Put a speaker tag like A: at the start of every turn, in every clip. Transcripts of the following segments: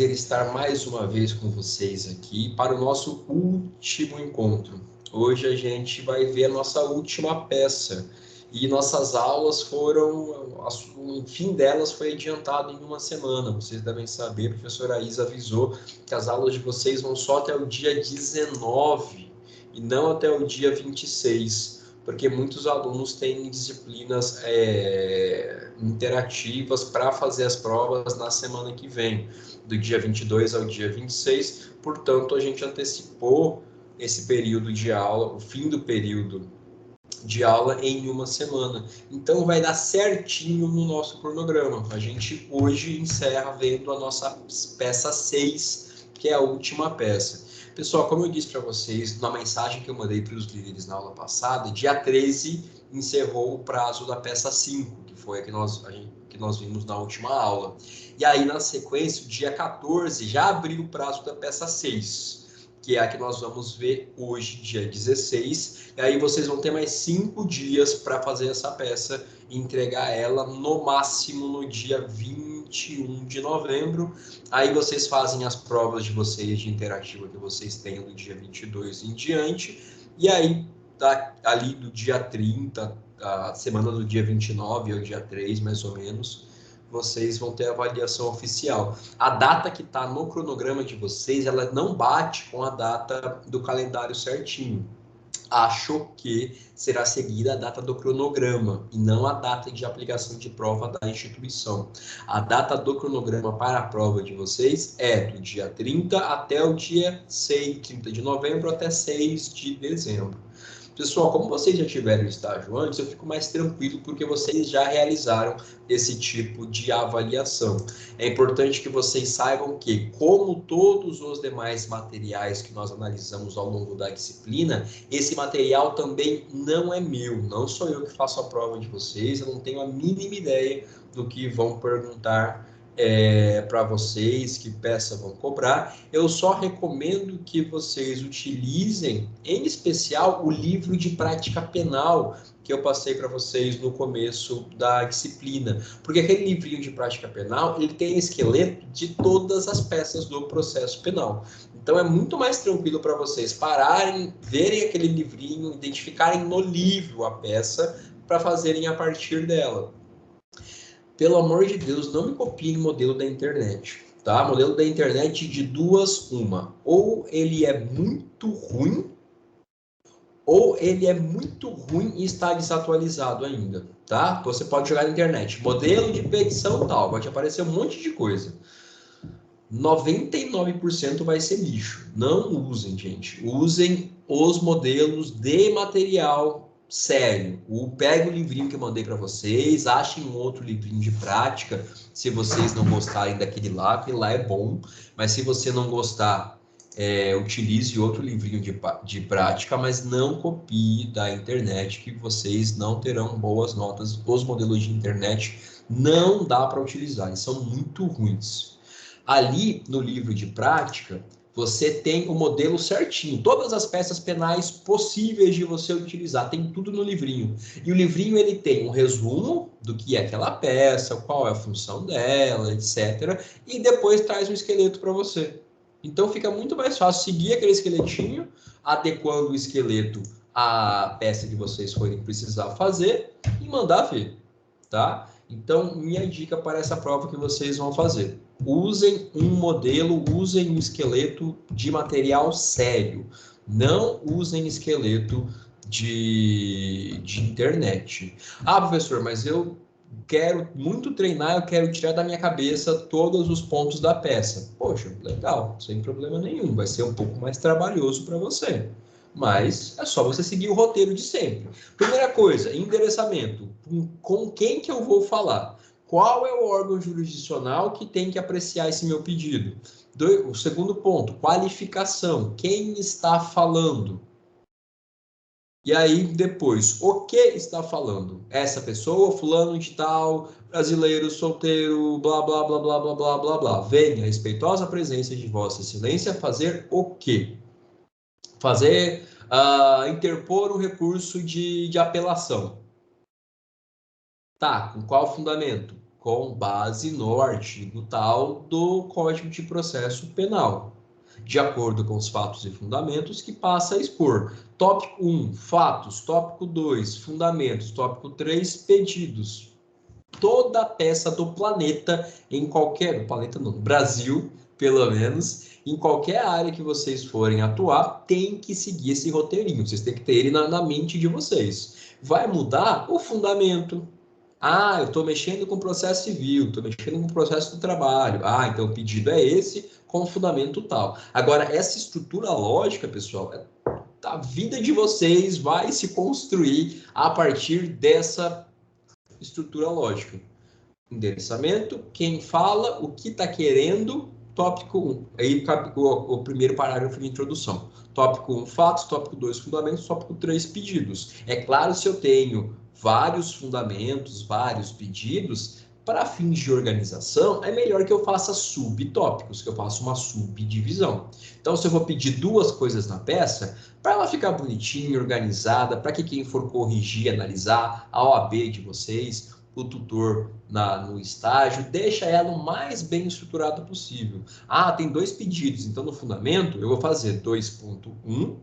A: prazer estar mais uma vez com vocês aqui para o nosso último encontro. Hoje a gente vai ver a nossa última peça e nossas aulas o fim delas foi adiantado em uma semana. Vocês devem saber, a professora Isa avisou que as aulas de vocês vão só até o dia 19 e não até o dia 26. Porque muitos alunos têm disciplinas interativas para fazer as provas na semana que vem, do dia 22 ao dia 26, portanto, a gente antecipou esse período de aula, o fim do período de aula em uma semana. Então, vai dar certinho no nosso cronograma. A gente hoje encerra vendo a nossa peça 6, que é a última peça. Pessoal, como eu disse para vocês, na mensagem que eu mandei para os líderes na aula passada, dia 13 encerrou o prazo da peça 5, que foi a que nós vimos na última aula. E aí, na sequência, dia 14 já abriu o prazo da peça 6, que é a que nós vamos ver hoje, dia 16. E aí vocês vão ter mais 5 dias para fazer essa peça e entregar ela no máximo no dia 21 de novembro. Aí vocês fazem as provas de vocês de interativa que vocês tenham do dia 22 em diante. E aí, ali do dia 30, a semana do dia 29 ao dia 3, mais ou menos, vocês vão ter a avaliação oficial. A data que está no cronograma de vocês, ela não bate com a data do calendário certinho. Acho que será seguida a data do cronograma e não a data de aplicação de prova da instituição. A data do cronograma para a prova de vocês é do dia 30 até o dia 30 de novembro até 6 de dezembro. Pessoal, como vocês já tiveram estágio antes, eu fico mais tranquilo porque vocês já realizaram esse tipo de avaliação. É importante que vocês saibam que, como todos os demais materiais que nós analisamos ao longo da disciplina, esse material também não é meu, não sou eu que faço a prova de vocês, eu não tenho a mínima ideia do que vão perguntar para vocês, que peça vão cobrar. Eu só recomendo que vocês utilizem, em especial, o livro de prática penal que eu passei para vocês no começo da disciplina, porque aquele livrinho de prática penal, ele tem esqueleto de todas as peças do processo penal. Então é muito mais tranquilo para vocês pararem, verem aquele livrinho, identificarem no livro a peça para fazerem a partir dela. Pelo amor de Deus, não me copiem o modelo da internet, tá? Modelo da internet de duas, uma. Ou ele é muito ruim, ou ele é muito ruim e está desatualizado ainda, tá? Você pode jogar na internet, modelo de petição tal, vai te aparecer um monte de coisa. 99% vai ser lixo. Não usem, gente. Usem os modelos de material sério. Pega o livrinho que eu mandei para vocês, achem um outro livrinho de prática, se vocês não gostarem daquele lá, aquele lá é bom, mas se você não gostar, utilize outro livrinho de prática, mas não copie da internet, que vocês não terão boas notas. Os modelos de internet não dá para utilizar, eles são muito ruins. Ali no livro de prática, você tem o modelo certinho, todas as peças penais possíveis de você utilizar, tem tudo no livrinho. E o livrinho ele tem um resumo do que é aquela peça, qual é a função dela, etc. E depois traz um esqueleto para você. Então fica muito mais fácil seguir aquele esqueletinho, adequando o esqueleto à peça que vocês forem precisar fazer e mandar ver, tá? Então, minha dica para essa prova que vocês vão fazer: usem um modelo, usem um esqueleto de material sério. Não usem esqueleto de internet. Ah, professor, mas eu quero muito treinar, eu quero tirar da minha cabeça todos os pontos da peça. Poxa, legal, sem problema nenhum. Vai ser um pouco mais trabalhoso para você. Mas é só você seguir o roteiro de sempre. Primeira coisa, endereçamento. Com quem que eu vou falar? Qual é o órgão jurisdicional que tem que apreciar esse meu pedido? O segundo ponto, qualificação. Quem está falando? E aí, depois, o que está falando? Essa pessoa, fulano de tal, brasileiro, solteiro, blá, blá, blá, blá, blá, blá, blá, blá. Venha, respeitosa presença de Vossa Excelência, fazer o quê? Interpor um recurso de apelação. Tá, com qual fundamento? com base no artigo tal do Código de Processo Penal, de acordo com os fatos e fundamentos, que passa a expor. Tópico 1, fatos. Tópico 2, fundamentos. Tópico 3, pedidos. Toda peça do planeta, em qualquer... planeta não, no Brasil, pelo menos, em qualquer área que vocês forem atuar, tem que seguir esse roteirinho. Vocês têm que ter ele na mente de vocês. Vai mudar o fundamento. Ah, eu estou mexendo com processo civil, estou mexendo com processo do trabalho. Ah, então o pedido é esse, com fundamento tal. Agora, essa estrutura lógica, pessoal, a vida de vocês vai se construir a partir dessa estrutura lógica. Endereçamento, quem fala, o que está querendo, tópico 1. Aí cabe o primeiro parágrafo de introdução. Tópico 1, fatos. Tópico 2, fundamentos. Tópico 3, pedidos. É claro, se eu tenho vários fundamentos, vários pedidos, para fins de organização, é melhor que eu faça subtópicos, que eu faça uma subdivisão. Então, se eu vou pedir duas coisas na peça, para ela ficar bonitinha, organizada, para que quem for corrigir, analisar, a OAB de vocês, o tutor no estágio, deixa ela o mais bem estruturado possível. Ah, tem dois pedidos, então no fundamento eu vou fazer 2.1,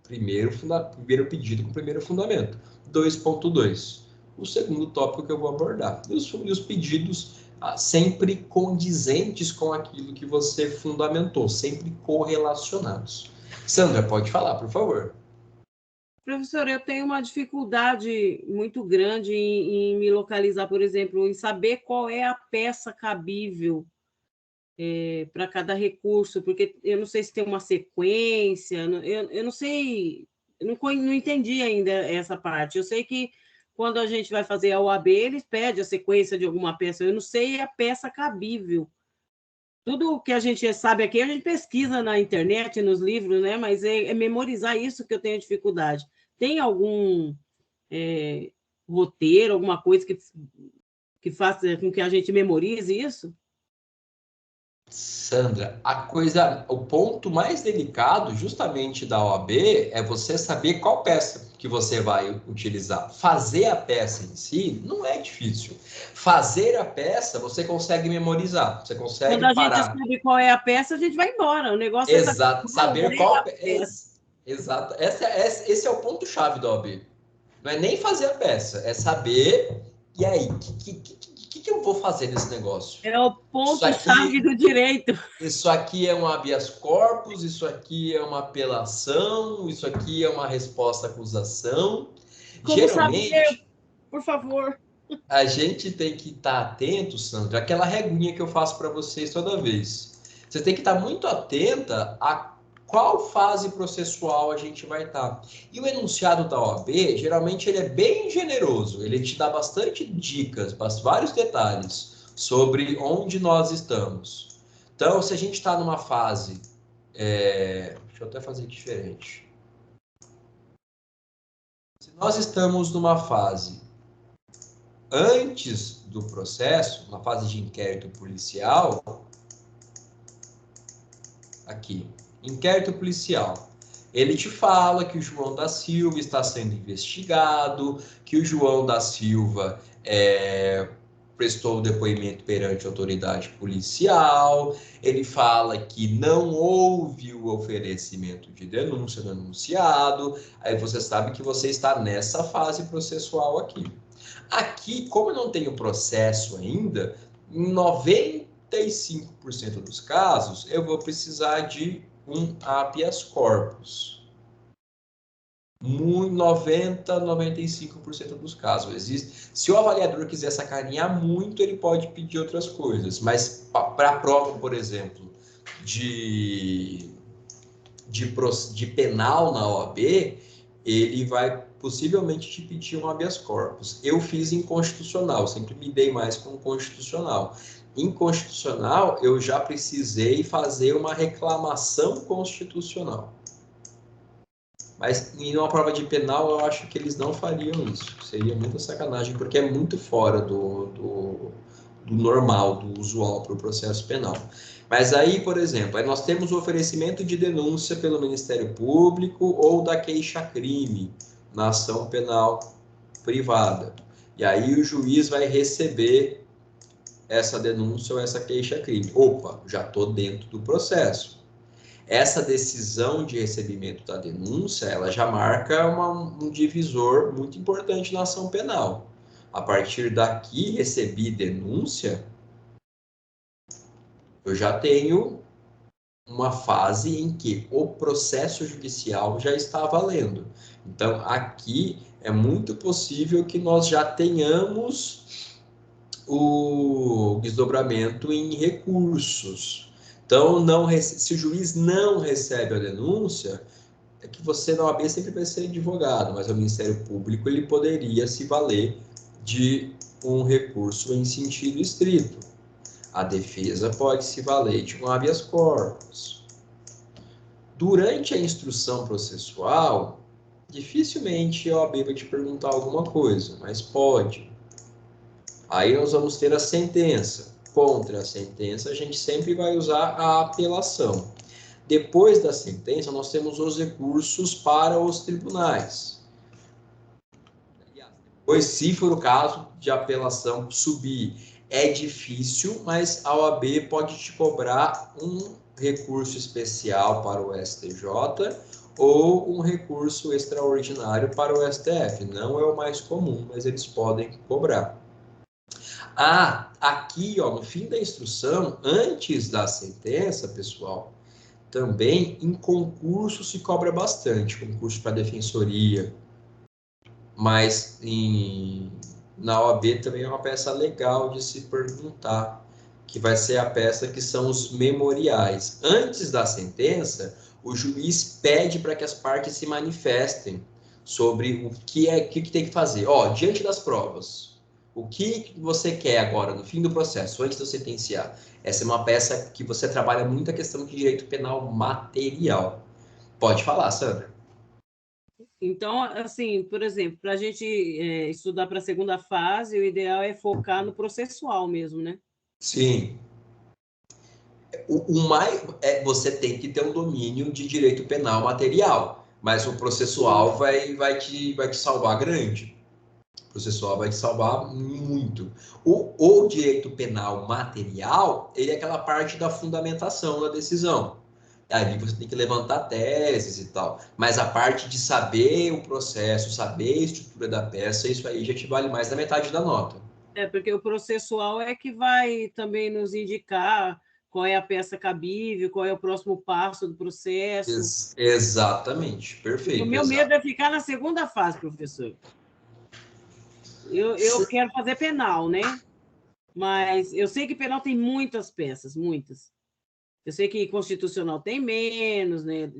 A: primeiro pedido com o primeiro fundamento. 2.2, o segundo tópico que eu vou abordar. E os pedidos sempre condizentes com aquilo que você fundamentou, sempre correlacionados. Sandra, pode falar, por favor.
B: Professor, eu tenho uma dificuldade muito grande em me localizar, por exemplo, em saber qual é a peça cabível para cada recurso, porque eu não sei se tem uma sequência, eu não sei, não entendi ainda essa parte. Eu sei que quando a gente vai fazer a OAB, eles pedem a sequência de alguma peça, eu não sei a peça cabível. Tudo que a gente sabe aqui, a gente pesquisa na internet, nos livros, né? Mas é memorizar isso que eu tenho dificuldade. Tem algum roteiro, alguma coisa que faça com que a gente memorize isso?
A: Sandra, o ponto mais delicado justamente da OAB é você saber qual peça que você vai utilizar. Fazer a peça em si não é difícil. Fazer a peça você consegue memorizar, você consegue
B: Quando a
A: parar.
B: gente sabe qual é a peça, a gente vai embora. O negócio
A: Exato,
B: é
A: saber qual peça. Exato, esse é o ponto-chave da OAB. Não é nem fazer a peça, é saber, e aí, o que eu vou fazer nesse negócio?
B: É o ponto-chave do direito.
A: Isso aqui é um habeas corpus, isso aqui é uma apelação, isso aqui é uma resposta à acusação.
B: Como
A: Geralmente,
B: saber, por favor.
A: a gente tem que estar atento, Sandra, aquela reguinha que eu faço para vocês toda vez. Você tem que estar muito atenta a qual fase processual a gente vai estar. E o enunciado da OAB, geralmente, ele é bem generoso. Ele te dá bastante dicas, vários detalhes sobre onde nós estamos. Então, se a gente está numa fase... deixa eu até fazer diferente. Se nós estamos numa fase antes do processo, na fase de inquérito policial, aqui, inquérito policial, ele te fala que o João da Silva está sendo investigado, que o João da Silva prestou o depoimento perante a autoridade policial, ele fala que não houve o oferecimento de denúncia do enunciado, aí você sabe que você está nessa fase processual aqui. Aqui, como eu não tenho processo ainda, em 95% dos casos, eu vou precisar de um habeas corpus. 90, 95% dos casos. Se o avaliador quiser sacanear muito, ele pode pedir outras coisas. Mas para a prova, por exemplo, de penal na OAB, ele vai possivelmente te pedir um habeas corpus. Eu fiz inconstitucional, sempre me dei mais com constitucional. Inconstitucional, eu já precisei fazer uma reclamação constitucional. Mas em uma prova de penal, eu acho que eles não fariam isso. Seria muita sacanagem, porque é muito fora do normal, do usual para o processo penal. Mas aí, por exemplo, aí nós temos o oferecimento de denúncia pelo Ministério Público ou da queixa-crime na ação penal privada. E aí o juiz vai receber essa denúncia ou essa queixa-crime. Opa, já estou dentro do processo. Essa decisão de recebimento da denúncia, ela já marca um divisor muito importante na ação penal. A partir daqui, recebi denúncia, eu já tenho uma fase em que o processo judicial já está valendo. Então, aqui é muito possível que nós já tenhamos o desdobramento em recursos. Então, se o juiz não recebe a denúncia, é que você na OAB sempre vai ser advogado, mas o Ministério Público ele poderia se valer de um recurso em sentido estrito. A defesa pode se valer de um habeas corpus. Durante a instrução processual, dificilmente a OAB vai te perguntar alguma coisa, mas pode. Aí nós vamos ter a sentença. Contra a sentença, a gente sempre vai usar a apelação. Depois da sentença, nós temos os recursos para os tribunais. Pois, se for o caso de apelação subir, é difícil, mas a OAB pode te cobrar um recurso especial para o STJ ou um recurso extraordinário para o STF. Não é o mais comum, mas eles podem cobrar. Aqui, ó, no fim da instrução, antes da sentença, pessoal, também em concurso se cobra bastante, concurso para defensoria, mas na OAB também é uma peça legal de se perguntar, que vai ser a peça que são os memoriais. Antes da sentença, o juiz pede para que as partes se manifestem sobre o que tem que fazer. Ó, diante das provas, o que você quer agora, no fim do processo, antes de eu sentenciar? Essa é uma peça que você trabalha muito a questão de direito penal material. Pode falar, Sandra.
B: Então, assim, por exemplo, para a gente estudar para a segunda fase, o ideal é focar no processual mesmo, né?
A: Sim. Você tem que ter um domínio de direito penal material, mas o processual vai te salvar grande. O processual vai te salvar muito. O direito penal material, ele é aquela parte da fundamentação da decisão. Ali você tem que levantar teses e tal. Mas a parte de saber o processo, saber a estrutura da peça, isso aí já te vale mais da metade da nota.
B: Porque o processual é que vai também nos indicar qual é a peça cabível, qual é o próximo passo do processo.
A: Exatamente, perfeito.
B: O meu medo é ficar na segunda fase, professor. Eu quero fazer penal, né? Mas eu sei que penal tem muitas peças, muitas. Eu sei que constitucional tem menos, né?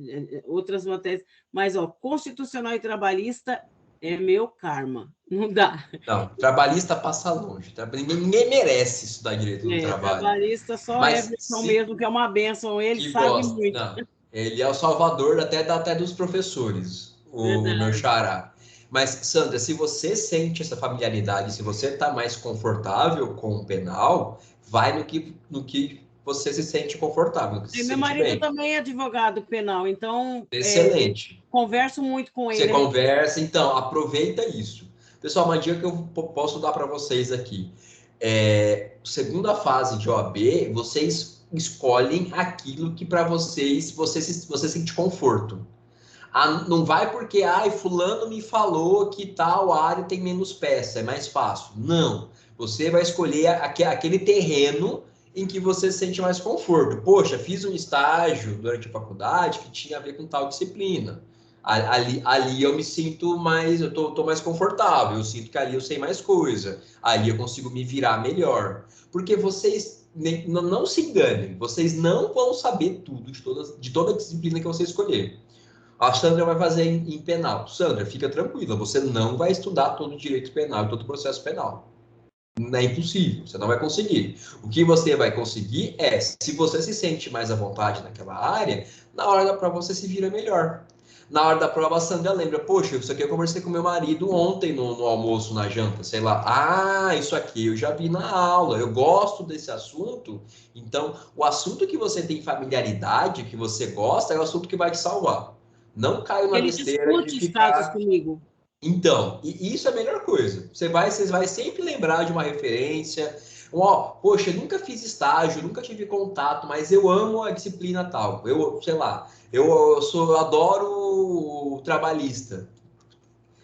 B: Outras matérias, mas ó, constitucional e trabalhista é meu karma. Não dá.
A: Não, trabalhista passa longe. Ninguém merece estudar direito do trabalho.
B: Trabalhista só
A: Mas
B: Everton mesmo, que é uma bênção, ele sabe
A: gosta.
B: muito.
A: Não, ele é o salvador até dos professores, o meu xará. Mas, Sandra, se você sente essa familiaridade, se você está mais confortável com o penal, vai no que você se sente confortável.
B: Meu marido também é advogado penal, então
A: excelente.
B: Converso muito com ele.
A: Você conversa, então aproveita isso. Pessoal, uma dica que eu posso dar para vocês aqui. Segunda fase de OAB, vocês escolhem aquilo que para você sente conforto. Não vai porque fulano me falou que tal área tem menos peça, é mais fácil. Não. Você vai escolher aquele terreno em que você sente mais conforto. Poxa, fiz um estágio durante a faculdade que tinha a ver com tal disciplina. Ali eu me sinto mais, eu tô mais confortável, eu sinto que ali eu sei mais coisa, ali eu consigo me virar melhor. Porque vocês não se enganem, vocês não vão saber tudo de toda a disciplina que você escolher. A Sandra vai fazer em penal. Sandra, fica tranquila, você não vai estudar todo o direito penal, todo o processo penal. Não é impossível, você não vai conseguir. O que você vai conseguir é, se você se sente mais à vontade naquela área, na hora da prova você se vira melhor. Na hora da prova, a Sandra lembra, poxa, isso aqui eu conversei com meu marido ontem no almoço, na janta, sei lá. Isso aqui eu já vi na aula, eu gosto desse assunto. Então, o assunto que você tem familiaridade, que você gosta, é o assunto que vai te salvar. Não caia na besteira de ficar...
B: casos comigo.
A: Então, e isso é a melhor coisa. Você vai sempre lembrar de uma referência. Ó, poxa, eu nunca fiz estágio, nunca tive contato, mas eu amo a disciplina tal. Eu, sei lá, eu adoro o trabalhista.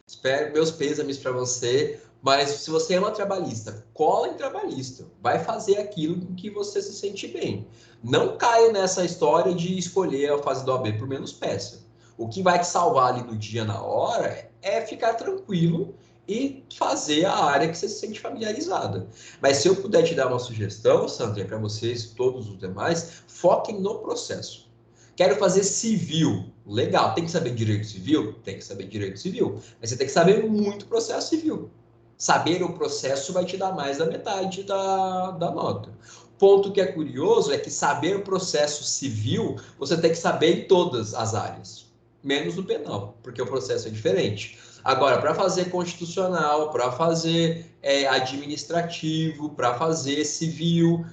A: Espero meus pêsames para você, mas se você é uma trabalhista, cola em trabalhista. Vai fazer aquilo em que você se sente bem. Não caia nessa história de escolher a fase do OAB por menos peça. O que vai te salvar ali no dia, na hora, é ficar tranquilo e fazer a área que você se sente familiarizada. Mas se eu puder te dar uma sugestão, Sandra, para vocês, todos os demais, foquem no processo. Quero fazer civil. Legal, tem que saber direito civil? Tem que saber direito civil. Mas você tem que saber muito processo civil. Saber o processo vai te dar mais da metade da nota. Ponto que é curioso é que saber o processo civil, você tem que saber em todas as áreas, menos no penal, porque o processo é diferente. Agora, para fazer constitucional, para fazer administrativo, para fazer civil,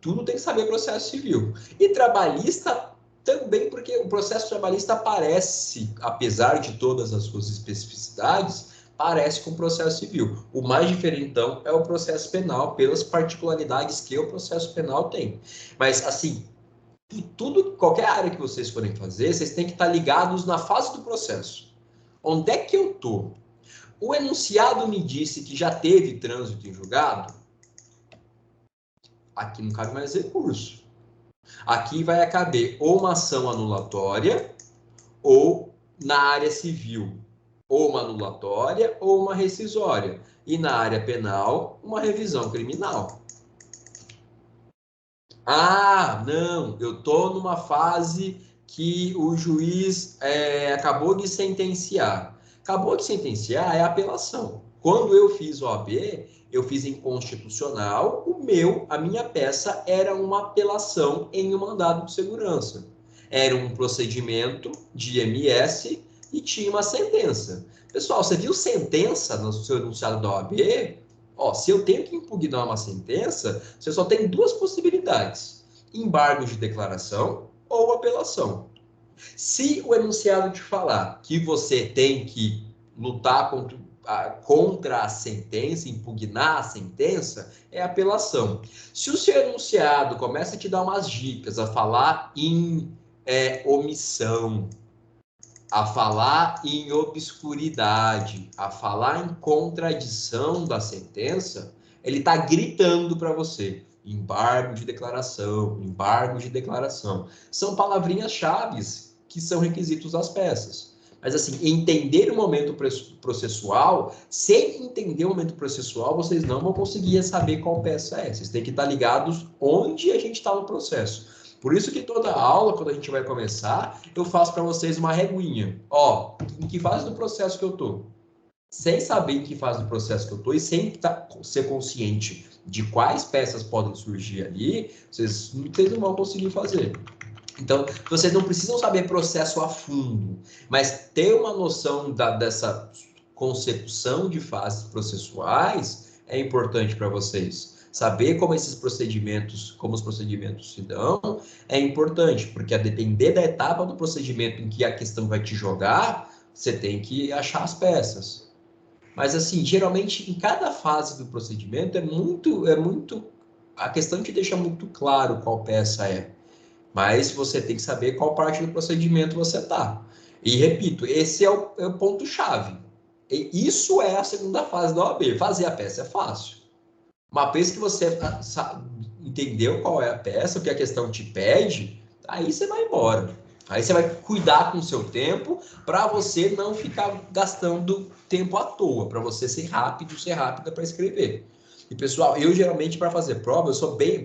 A: tudo tem que saber processo civil. E trabalhista também, porque o processo trabalhista parece, apesar de todas as suas especificidades, parece com o processo civil. O mais diferentão é o processo penal, pelas particularidades que o processo penal tem. Mas, assim, tudo, qualquer área que vocês forem fazer, vocês têm que estar ligados na fase do processo. Onde é que eu estou? O enunciado me disse que já teve trânsito em julgado. Aqui não cabe mais recurso. Aqui vai caber ou uma ação anulatória, ou na área civil, ou uma anulatória, ou uma rescisória. E na área penal, uma revisão criminal. Ah, não, eu estou numa fase que o juiz acabou de sentenciar. Acabou de sentenciar é apelação. Quando eu fiz o OAB, eu fiz em constitucional, a minha peça era uma apelação em um mandado de segurança. Era um procedimento de IMS e tinha uma sentença. Pessoal, você viu sentença no seu enunciado da OAB? Ó, se eu tenho que impugnar uma sentença, você só tem duas possibilidades: embargo de declaração ou apelação. Se o enunciado te falar que você tem que lutar contra a sentença, impugnar a sentença, é apelação. Se o seu enunciado começa a te dar umas dicas, a falar em omissão, a falar em obscuridade, a falar em contradição da sentença, ele está gritando para você: embargo de declaração, embargo de declaração. São palavrinhas-chave que são requisitos das peças. Mas, assim, entender o momento processual, sem entender o momento processual, vocês não vão conseguir saber qual peça é. Vocês têm que estar ligados onde a gente está no processo. Por isso que toda aula, quando a gente vai começar, eu faço para vocês uma reguinha. Ó, em que fase do processo que eu estou? Sem saber em que fase do processo que eu estou e sem ser consciente de quais peças podem surgir ali, vocês não vão conseguir fazer. Então, vocês não precisam saber processo a fundo, mas ter uma noção dessa consecução de fases processuais é importante para vocês. Saber como os procedimentos se dão, é importante, porque a depender da etapa do procedimento em que a questão vai te jogar, você tem que achar as peças. Mas, assim, geralmente, em cada fase do procedimento, a questão te deixa muito claro qual peça é. Mas você tem que saber qual parte do procedimento você está. E, repito, esse é o ponto-chave. Isso é a segunda fase da OAB. Fazer a peça é fácil. Uma vez que você entendeu qual é a peça, o que a questão te pede, aí você vai embora. Aí você vai cuidar com o seu tempo para você não ficar gastando tempo à toa, para você ser rápida para escrever. E, pessoal, eu geralmente, para fazer prova,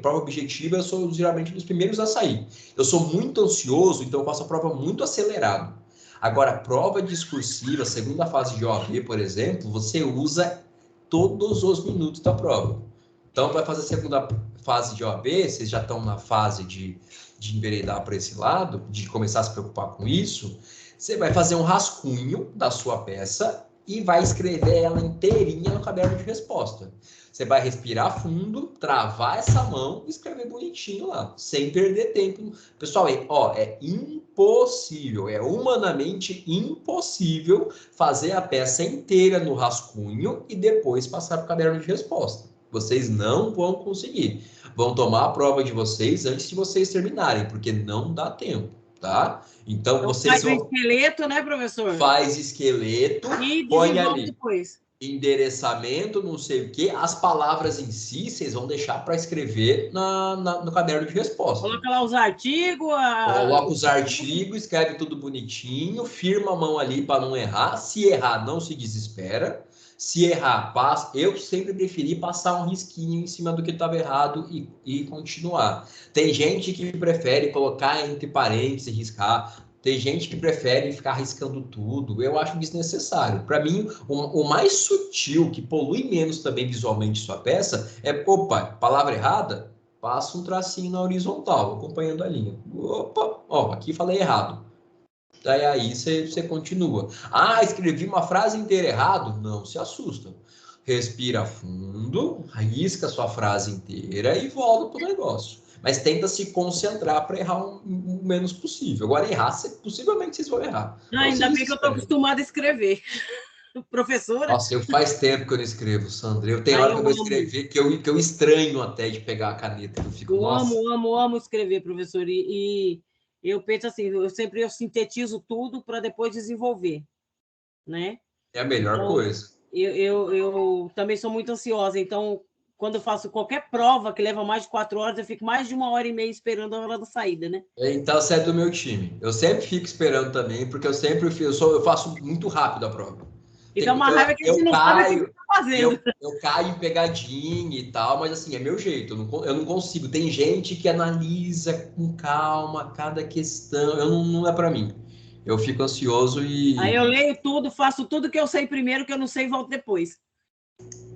A: prova objetiva, eu sou geralmente dos primeiros a sair. Eu sou muito ansioso, então eu faço a prova muito acelerado. Agora, prova discursiva, segunda fase de OAB, por exemplo, você usa todos os minutos da prova. Então, vai fazer a segunda fase de OAB, vocês já estão na fase de enveredar para esse lado, de começar a se preocupar com isso, você vai fazer um rascunho da sua peça e vai escrever ela inteirinha no caderno de resposta. Você vai respirar fundo, travar essa mão e escrever bonitinho lá, sem perder tempo. Pessoal, é impossível, é humanamente impossível fazer a peça inteira no rascunho e depois passar para o caderno de resposta. Vocês não vão conseguir. Vão tomar a prova de vocês antes de vocês terminarem, porque não dá tempo, tá? Então, vocês
B: faz o
A: vão...
B: esqueleto, né, professor?
A: Faz esqueleto,
B: E
A: põe
B: desenvolve
A: ali
B: depois.
A: endereçamento, não sei o quê. As palavras em si, vocês vão deixar para escrever no caderno de resposta.
B: Coloca lá os artigos.
A: Coloca os artigos, escreve tudo bonitinho, firma a mão ali para não errar. Se errar, não se desespera. Se errar, passa. Eu sempre preferi passar um risquinho em cima do que estava errado e continuar. Tem gente que prefere colocar entre parênteses e riscar. Tem gente que prefere ficar riscando tudo. Eu acho desnecessário. Para mim, o mais sutil, que polui menos também visualmente sua peça, é, opa, palavra errada? Passa um tracinho na horizontal, acompanhando a linha. Opa, ó, aqui falei errado. Daí aí você continua. Ah, escrevi uma frase inteira errado? Não se assusta. Respira fundo, risca sua frase inteira e volta pro negócio. Mas tenta se concentrar para errar o menos possível. Agora, errar, possivelmente vocês vão errar.
B: Ainda bem que eu estou acostumada a escrever. Professora?
A: Nossa, faz tempo que eu não escrevo, Sandra. Eu tenho hora que eu vou escrever que eu estranho até de pegar a caneta. Eu fico, nossa.
B: Amo escrever, professor. E eu penso assim, eu sintetizo tudo para depois desenvolver, né?
A: É a melhor coisa.
B: Eu também sou muito ansiosa, então, quando eu faço qualquer prova que leva mais de 4 horas, eu fico mais de 1h30 esperando a hora da saída, né?
A: Então, você é do meu time. Eu sempre fico esperando também, porque eu faço muito rápido a prova.
B: E dá uma raiva que você não sabe o que você está fazendo.
A: Eu caio em pegadinha e tal, mas assim, é meu jeito. Eu não consigo. Tem gente que analisa com calma cada questão. Não é para mim. Eu fico ansioso e...
B: Aí eu leio tudo, faço tudo que eu sei primeiro, que eu não sei e volto depois.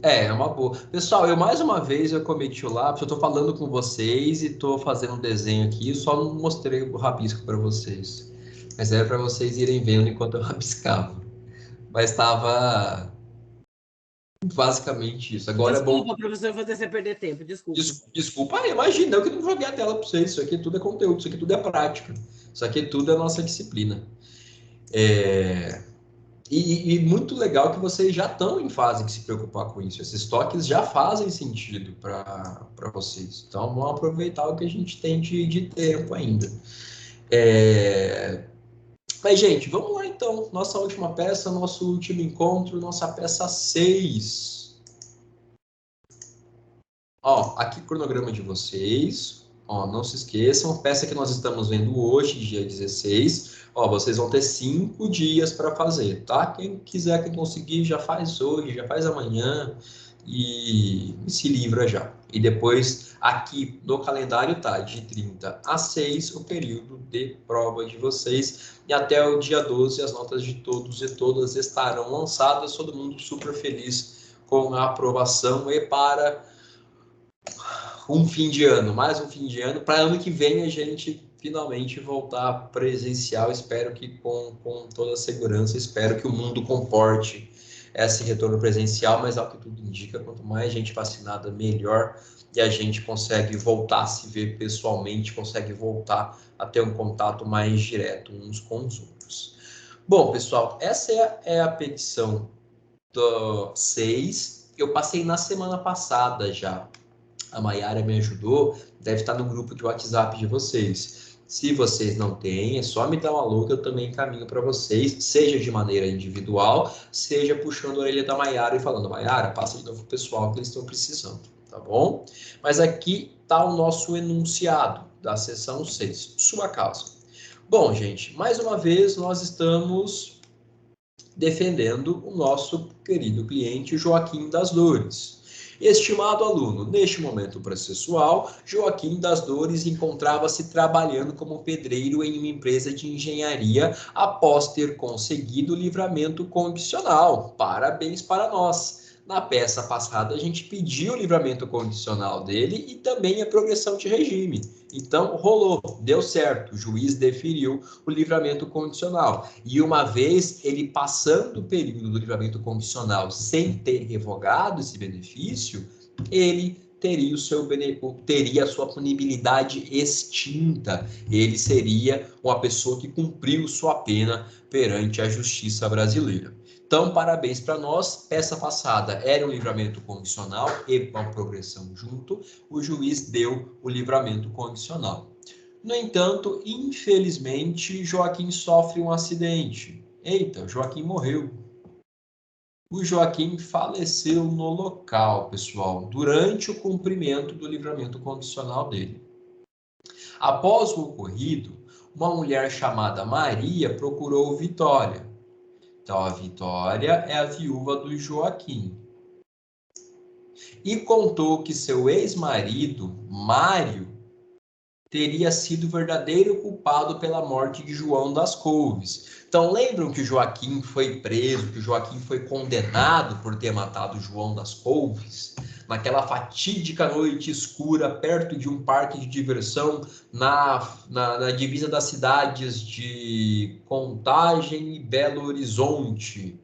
A: É uma boa. Pessoal, mais uma vez eu cometi o lápis, eu tô falando com vocês e tô fazendo um desenho aqui, só não mostrei o rabisco para vocês. Mas era para vocês irem vendo enquanto eu rabiscava. Mas estava basicamente isso. Agora
B: desculpa,
A: é bom...
B: professor, fazer você perder tempo, desculpa.
A: Desculpa, imagina, eu que não joguei a tela para vocês. Isso aqui tudo é conteúdo, isso aqui tudo é prática. Isso aqui tudo é nossa disciplina. E muito legal que vocês já estão em fase de se preocupar com isso. Esses toques já fazem sentido para vocês. Então, vamos aproveitar o que a gente tem de tempo ainda. Mas, gente, vamos lá então. Nossa última peça, nosso último encontro, nossa peça 6. Ó, aqui o cronograma de vocês. Ó, não se esqueçam, peça que nós estamos vendo hoje, dia 16. Ó, vocês vão ter 5 dias para fazer, tá? Quem quiser, quem conseguir, já faz hoje, já faz amanhã e se livra já. E depois, aqui no calendário tá de 30 a 6 o período de prova de vocês. E até o dia 12 as notas de todos e todas estarão lançadas. Todo mundo super feliz com a aprovação e para... um fim de ano, mais um fim de ano, para ano que vem a gente finalmente voltar presencial. Espero que com toda a segurança, espero que o mundo comporte esse retorno presencial, mas ao que tudo indica, quanto mais gente vacinada, melhor, e a gente consegue voltar a se ver pessoalmente, consegue voltar a ter um contato mais direto uns com os outros. Bom, pessoal, essa é a petição do 6. Eu passei na semana passada já. A Mayara me ajudou, deve estar no grupo de WhatsApp de vocês. Se vocês não têm, é só me dar um alô que eu também encaminho para vocês, seja de maneira individual, seja puxando a orelha da Mayara e falando, Mayara, passa de novo pro pessoal que eles estão precisando, tá bom? Mas aqui está o nosso enunciado da sessão 6, sua causa. Bom, gente, mais uma vez nós estamos defendendo o nosso querido cliente Joaquim das Dores. Estimado aluno, neste momento processual, Joaquim das Dores encontrava-se trabalhando como pedreiro em uma empresa de engenharia após ter conseguido o livramento condicional. Parabéns para nós! Na peça passada, a gente pediu o livramento condicional dele e também a progressão de regime. Então, rolou, deu certo, o juiz deferiu o livramento condicional. E uma vez ele passando o período do livramento condicional sem ter revogado esse benefício, ele teria a sua punibilidade extinta. Ele seria uma pessoa que cumpriu sua pena perante a justiça brasileira. Então, parabéns para nós. Peça passada era um livramento condicional e uma progressão junto. O juiz deu o livramento condicional. No entanto, infelizmente, Joaquim sofre um acidente. Eita, Joaquim morreu. O Joaquim faleceu no local, pessoal, durante o cumprimento do livramento condicional dele. Após o ocorrido, uma mulher chamada Maria procurou Vitória. Então, a Vitória é a viúva do Joaquim. E contou que seu ex-marido, Mário, teria sido o verdadeiro culpado pela morte de João das Couves. Então, lembram que o Joaquim foi preso, que o Joaquim foi condenado por ter matado João das Couves? Naquela fatídica noite escura, perto de um parque de diversão, na divisa das cidades de Contagem e Belo Horizonte.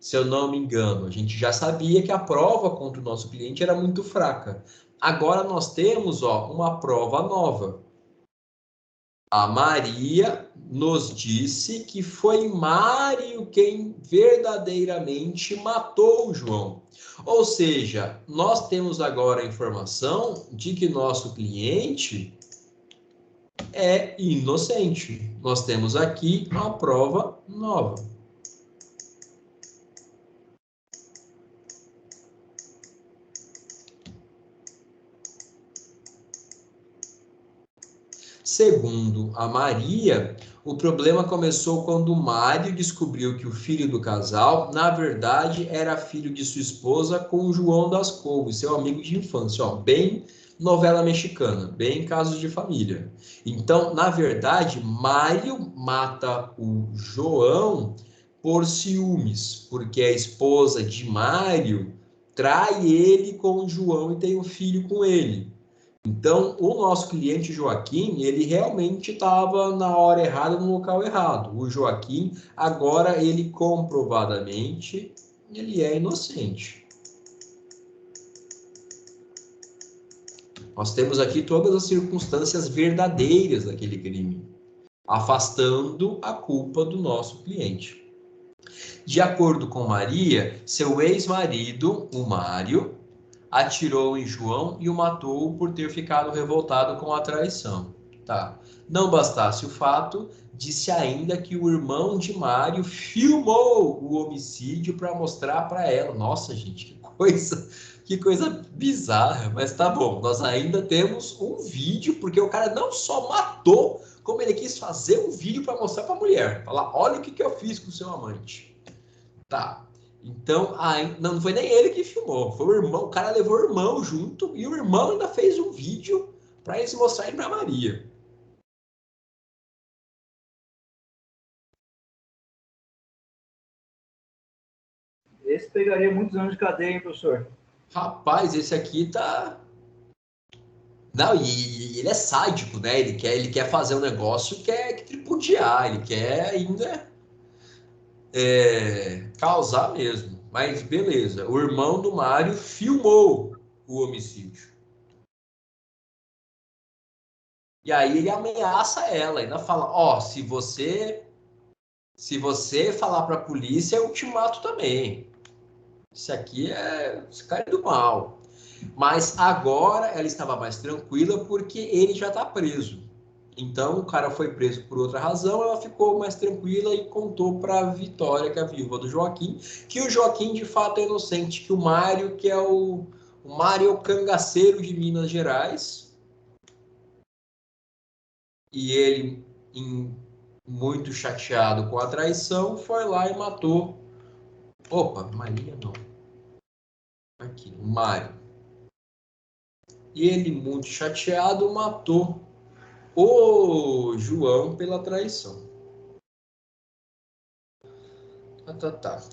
A: Se eu não me engano, a gente já sabia que a prova contra o nosso cliente era muito fraca. Agora nós temos, uma prova nova. A Maria nos disse que foi Mário quem verdadeiramente matou o João. Ou seja, nós temos agora a informação de que nosso cliente é inocente. Nós temos aqui uma prova nova. Segundo a Maria, o problema começou quando Mário descobriu que o filho do casal, na verdade, era filho de sua esposa com o João das Couves, seu amigo de infância, bem novela mexicana, bem casos de família. Então, na verdade, Mário mata o João por ciúmes, porque a esposa de Mário trai ele com o João e tem um filho com ele. Então, o nosso cliente Joaquim, ele realmente estava na hora errada, no local errado. O Joaquim, agora, ele comprovadamente, ele é inocente. Nós temos aqui todas as circunstâncias verdadeiras daquele crime, afastando a culpa do nosso cliente. De acordo com Maria, seu ex-marido, o Mário, atirou em João e o matou por ter ficado revoltado com a traição. Tá. Não bastasse o fato, disse ainda que o irmão de Mário filmou o homicídio para mostrar para ela. Nossa, gente, que coisa bizarra. Mas tá bom, nós ainda temos um vídeo, porque o cara não só matou, como ele quis fazer um vídeo para mostrar para a mulher. Falar, olha o que eu fiz com o seu amante. Tá. Então, não foi nem ele que filmou, foi o irmão. O cara levou o irmão junto e o irmão ainda fez um vídeo para eles mostrarem para Maria.
C: Esse pegaria muitos anos de cadeia, hein, professor?
A: Rapaz, esse aqui tá... Não, e ele é sádico, né? Ele quer fazer um negócio, quer tripudiar, ele quer ainda causar mesmo. Mas beleza, o irmão do Mário filmou o homicídio. E aí ele ameaça ela, ainda fala, se você falar para a polícia, eu te mato também. Isso aqui esse cara é do mal. Mas agora ela estava mais tranquila porque ele já está preso. Então o cara foi preso por outra razão, ela ficou mais tranquila e contou para a Vitória, que é a viúva do Joaquim, que o Joaquim de fato é inocente, que o Mário, que é o Mário é o cangaceiro de Minas Gerais, e ele, muito chateado com a traição, foi lá e matou. Opa, Maria não. Aqui, o Mário. E ele, muito chateado, matou o João pela traição.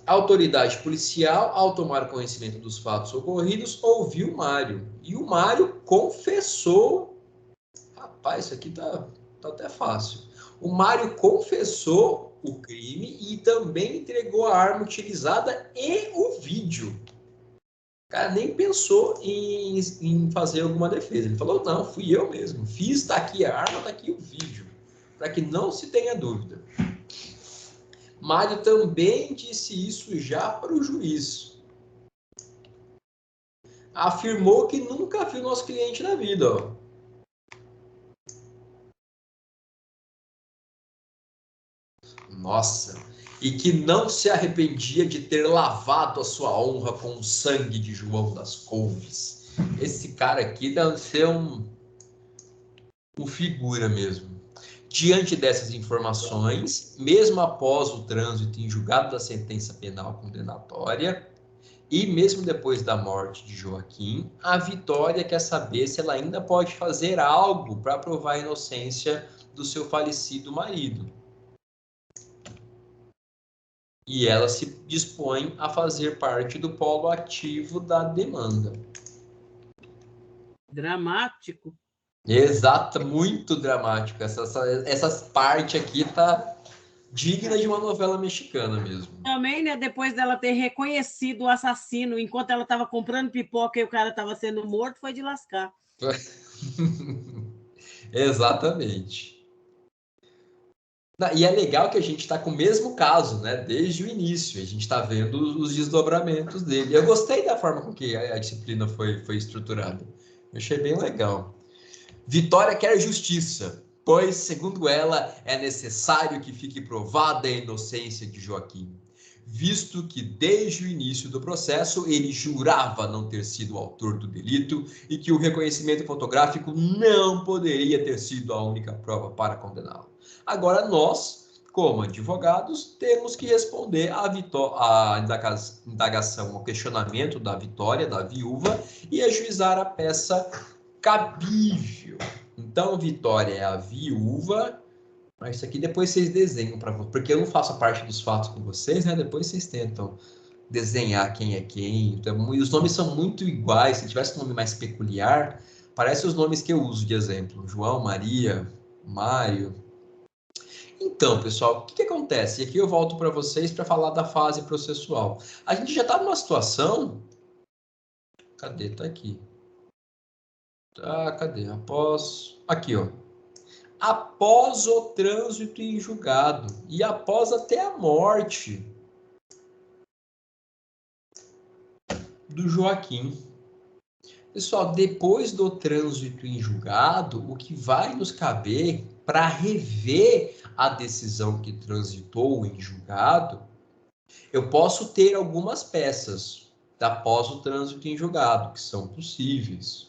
A: A autoridade policial, ao tomar conhecimento dos fatos ocorridos, ouviu o Mário. E o Mário confessou. Rapaz, isso aqui tá até fácil. O Mário confessou o crime e também entregou a arma utilizada e o vídeo. O cara nem pensou em fazer alguma defesa. Ele falou, não, fui eu mesmo. Tá aqui a arma, tá aqui o vídeo. Para que não se tenha dúvida. Mário também disse isso já para o juiz. Afirmou que nunca viu nosso cliente na vida, ó. Nossa, e que não se arrependia de ter lavado a sua honra com o sangue de João das Couves. Esse cara aqui deve ser um figura mesmo. Diante dessas informações, mesmo após o trânsito em julgado da sentença penal condenatória, e mesmo depois da morte de Joaquim, a Vitória quer saber se ela ainda pode fazer algo para provar a inocência do seu falecido marido. E ela se dispõe a fazer parte do polo ativo da demanda.
B: Dramático.
A: Exato, muito dramático. Essa parte aqui tá digna de uma novela mexicana mesmo.
B: Também, né, depois dela ter reconhecido o assassino enquanto ela estava comprando pipoca e o cara estava sendo morto, foi de lascar.
A: Exatamente. E é legal que a gente está com o mesmo caso, né? Desde o início, a gente está vendo os desdobramentos dele. Eu gostei da forma com que a disciplina foi estruturada. Eu achei bem legal. Vitória quer justiça, pois, segundo ela, é necessário que fique provada a inocência de Joaquim, visto que desde o início do processo ele jurava não ter sido o autor do delito e que o reconhecimento fotográfico não poderia ter sido a única prova para condená-lo. Agora nós, como advogados, temos que responder à indagação, ao questionamento da Vitória, da viúva, e ajuizar a peça cabível. Então, Vitória é a viúva, mas isso aqui depois vocês desenham para vocês, porque eu não faço parte dos fatos com vocês, né? Depois vocês tentam desenhar quem é quem. Então, e os nomes são muito iguais. Se tivesse um nome mais peculiar, parece os nomes que eu uso de exemplo: João, Maria, Mário. Então, pessoal, o que acontece? E aqui eu volto para vocês para falar da fase processual. A gente já está numa situação. Cadê? Tá aqui. Tá, cadê? Aqui, ó. Após o trânsito em julgado e após até a morte do Joaquim. Pessoal, depois do trânsito em julgado, o que vai nos caber para rever a decisão que transitou em julgado, eu posso ter algumas peças após o trânsito em julgado, que são possíveis.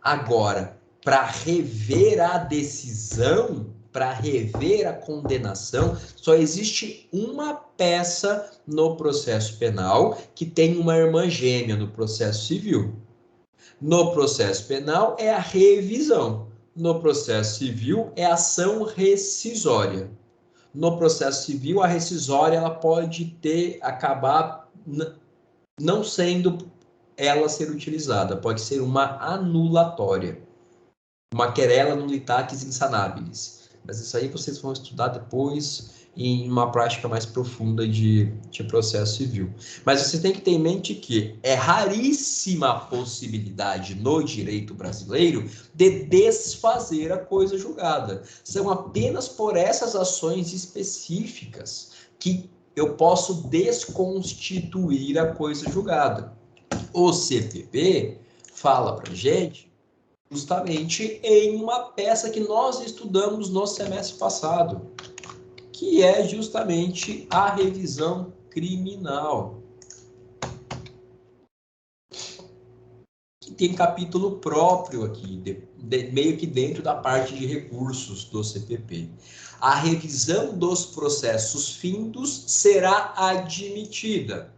A: Agora, para rever a decisão, para rever a condenação, só existe uma peça no processo penal que tem uma irmã gêmea no processo civil. No processo penal é a revisão. No processo civil é a ação rescisória. No processo civil, a rescisória ela pode acabar não sendo ela ser utilizada, pode ser uma anulatória, uma querela nulitatis insanabilis. Mas isso aí vocês vão estudar depois em uma prática mais profunda de processo civil. Mas você tem que ter em mente que é raríssima a possibilidade no direito brasileiro de desfazer a coisa julgada. São apenas por essas ações específicas que eu posso desconstituir a coisa julgada. O CPP fala para a gente justamente em uma peça que nós estudamos no semestre passado, que é justamente a revisão criminal, que tem capítulo próprio aqui, meio que dentro da parte de recursos do CPP. A revisão dos processos findos será admitida.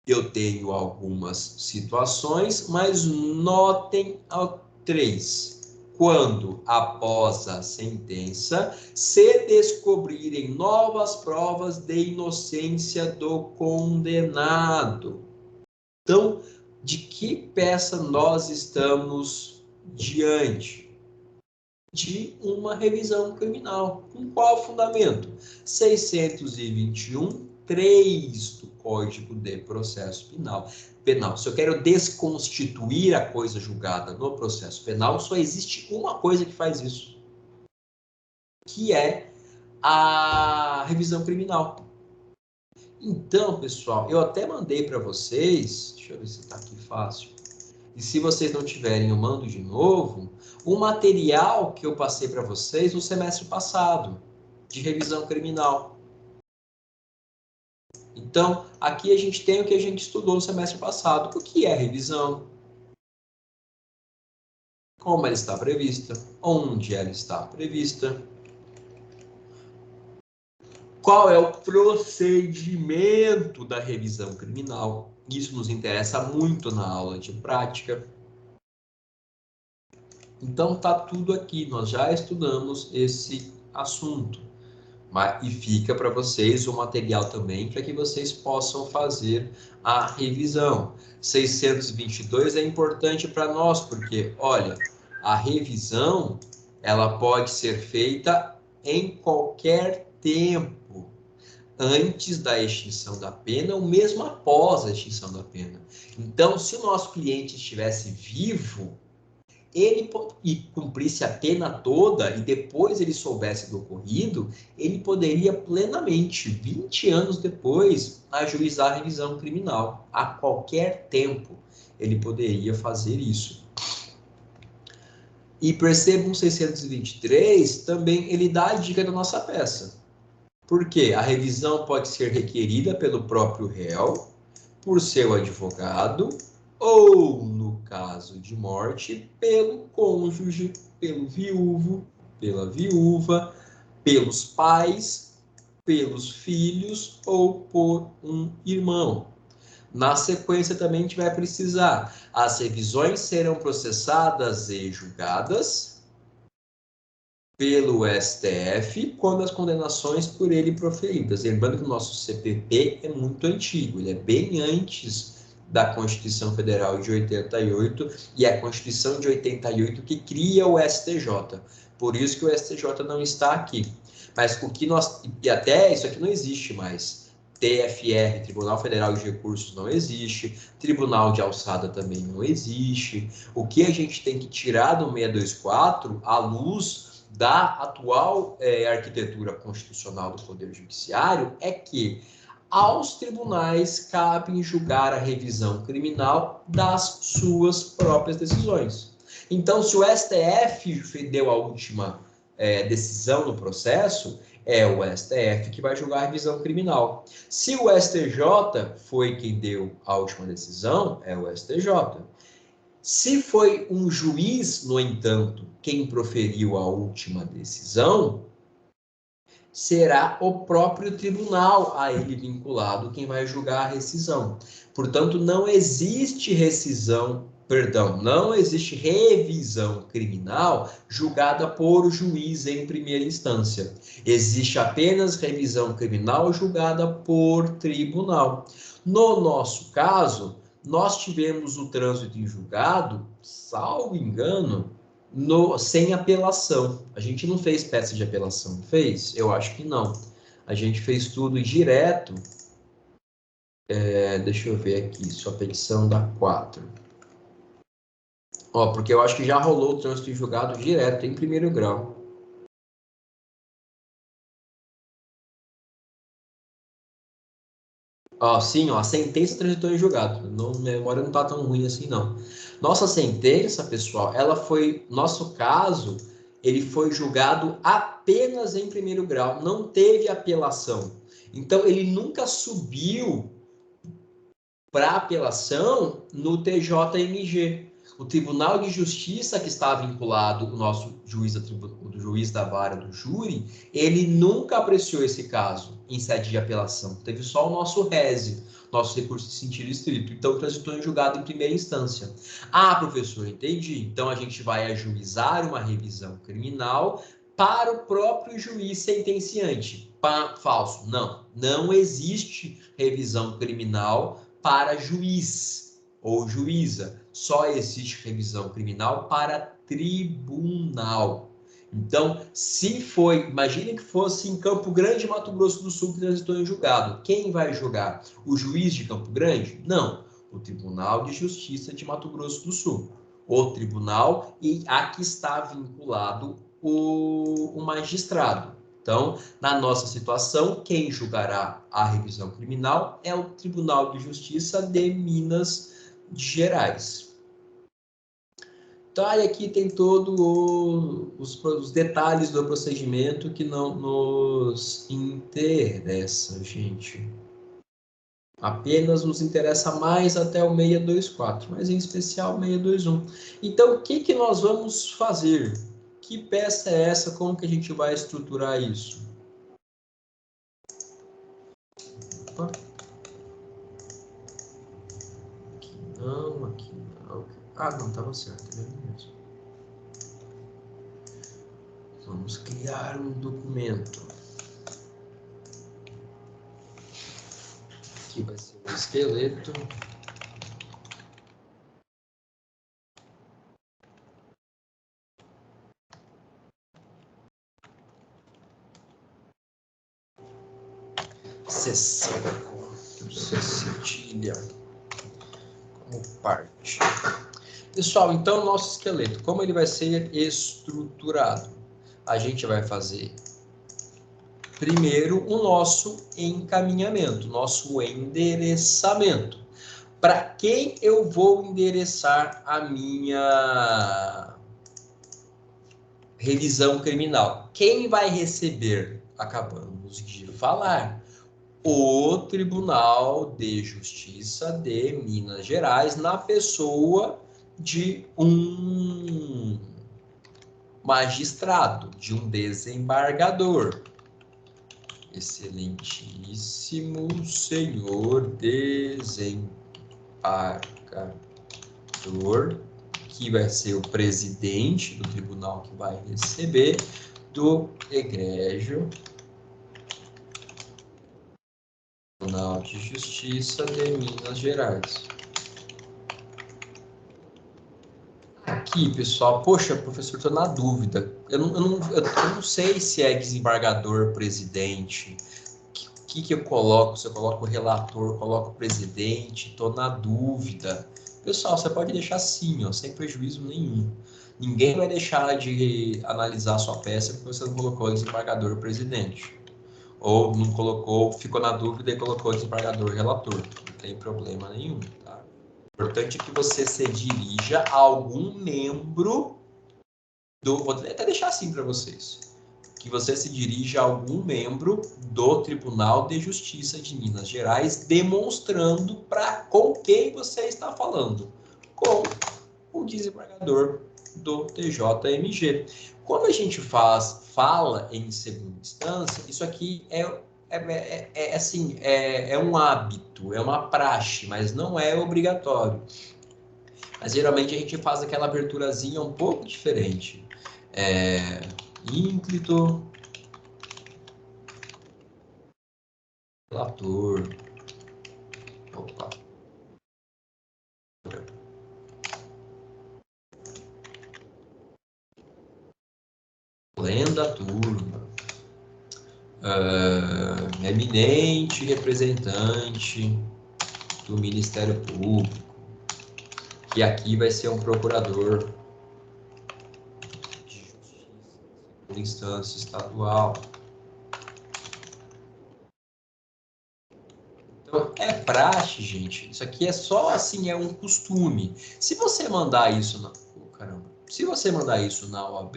A: Eu tenho algumas situações, mas notem 3. Quando, após a sentença, se descobrirem novas provas de inocência do condenado. Então, de que peça nós estamos diante? De uma revisão criminal. Com qual fundamento? 621, 3 do Código de Processo Penal. Se eu quero desconstituir a coisa julgada no processo penal, só existe uma coisa que faz isso, que é a revisão criminal. Então, pessoal, eu até mandei para vocês, deixa eu ver se está aqui fácil, e se vocês não tiverem, eu mando de novo, o material que eu passei para vocês no semestre passado, de revisão criminal. Então, aqui a gente tem o que a gente estudou no semestre passado. O que é revisão? Como ela está prevista? Onde ela está prevista? Qual é o procedimento da revisão criminal? Isso nos interessa muito na aula de prática. Então, tá tudo aqui. Nós já estudamos esse assunto. E fica para vocês o material também para que vocês possam fazer a revisão. 622 é importante para nós, porque, olha, a revisão ela pode ser feita em qualquer tempo, antes da extinção da pena ou mesmo após a extinção da pena. Então, se o nosso cliente estivesse vivo, ele e cumprisse a pena toda e depois ele soubesse do ocorrido, ele poderia plenamente, 20 anos depois, ajuizar a revisão criminal. A qualquer tempo, ele poderia fazer isso. E percebam 623, também ele dá a dica da nossa peça. Por quê? A revisão pode ser requerida pelo próprio réu, por seu advogado, ou, no caso de morte, pelo cônjuge, pelo viúvo, pela viúva, pelos pais, pelos filhos ou por um irmão. Na sequência também a gente vai precisar. As revisões serão processadas e julgadas pelo STF quando as condenações por ele proferidas. Lembrando que o nosso CPP é muito antigo, ele é bem antes da Constituição Federal de 88 e é a Constituição de 88 que cria o STJ. Por isso que o STJ não está aqui. Mas o que nós... E até isso aqui não existe mais. TFR, Tribunal Federal de Recursos, não existe. Tribunal de Alçada também não existe. O que a gente tem que tirar do 624, à luz da atual arquitetura constitucional do Poder Judiciário, é que aos tribunais cabe julgar a revisão criminal das suas próprias decisões. Então, se o STF deu a última decisão no processo, é o STF que vai julgar a revisão criminal. Se o STJ foi quem deu a última decisão, é o STJ. Se foi um juiz, no entanto, quem proferiu a última decisão, será o próprio tribunal a ele vinculado quem vai julgar a rescisão. Portanto, não existe não existe revisão criminal julgada por juiz em primeira instância. Existe apenas revisão criminal julgada por tribunal. No nosso caso, nós tivemos o trânsito em julgado, salvo engano, sem apelação. A gente não fez peça de apelação, fez? Eu acho que não. A gente fez tudo direto. Deixa eu ver aqui, sua petição da 4. Porque eu acho que já rolou o trânsito em julgado direto, em primeiro grau. Sim, a sentença transitou em julgado. Não, minha memória não está tão ruim assim, não. Nossa sentença, pessoal, nosso caso, ele foi julgado apenas em primeiro grau, não teve apelação. Então, ele nunca subiu para apelação no TJMG. O Tribunal de Justiça que está vinculado, o nosso juiz da vara do júri, ele nunca apreciou esse caso em sede de apelação. Teve só o nosso RESE, nosso recurso de sentido estrito. Então, transitou em julgado em primeira instância. Professor, entendi. Então, a gente vai ajuizar uma revisão criminal para o próprio juiz sentenciante. Falso. Não existe revisão criminal para juiz ou juíza. Só existe revisão criminal para tribunal. Então, imagine que fosse em Campo Grande, Mato Grosso do Sul, que transitou em julgado. Quem vai julgar? O juiz de Campo Grande? Não. O Tribunal de Justiça de Mato Grosso do Sul. O tribunal, e aqui está vinculado o magistrado. Então, na nossa situação, quem julgará a revisão criminal é o Tribunal de Justiça de Minas Gerais. Então, aí aqui tem todos os detalhes do procedimento que não nos interessa, gente. Apenas nos interessa mais até o 624, mas em especial 621. Então, o que nós vamos fazer? Que peça é essa? Como que a gente vai estruturar isso? Opa. Aqui não, aqui não. Ah, não, estava certo, é mesmo. Vamos criar um documento. Aqui vai ser o esqueleto. Sessão com cedilha como parte. Pessoal, então nosso esqueleto, como ele vai ser estruturado? A gente vai fazer primeiro o nosso encaminhamento, nosso endereçamento. Para quem eu vou endereçar a minha revisão criminal? Quem vai receber? Acabamos de falar. O Tribunal de Justiça de Minas Gerais, na pessoa de um magistrado, de um desembargador. Excelentíssimo senhor desembargador, que vai ser o presidente do tribunal que vai receber, do egrégio Tribunal de Justiça de Minas Gerais. Aqui, pessoal, poxa, professor, estou na dúvida. Eu não sei se é desembargador, presidente. O que eu coloco? Se eu coloco o relator, coloco o presidente, estou na dúvida. Pessoal, você pode deixar assim, ó, sem prejuízo nenhum. Ninguém vai deixar de analisar a sua peça porque você não colocou desembargador, presidente. Ou não colocou, ficou na dúvida e colocou desembargador, relator. Não tem problema nenhum, tá? O importante é que você se dirija a algum membro do... Vou até deixar assim para vocês. Que você se dirija a algum membro do Tribunal de Justiça de Minas Gerais, demonstrando com quem você está falando. Com o desembargador do TJMG. Quando a gente fala em segunda instância, isso aqui assim, é um hábito, é uma praxe, mas não é obrigatório. Mas geralmente a gente faz aquela aberturazinha um pouco diferente. Ínclito, relator, opa, lenda turma, eminente representante do Ministério Público, que aqui vai ser um procurador de justiça, segunda instância estadual. Então, é praxe, gente. Isso aqui é só assim, é um costume. Se você mandar isso na... Se você mandar isso na OAB,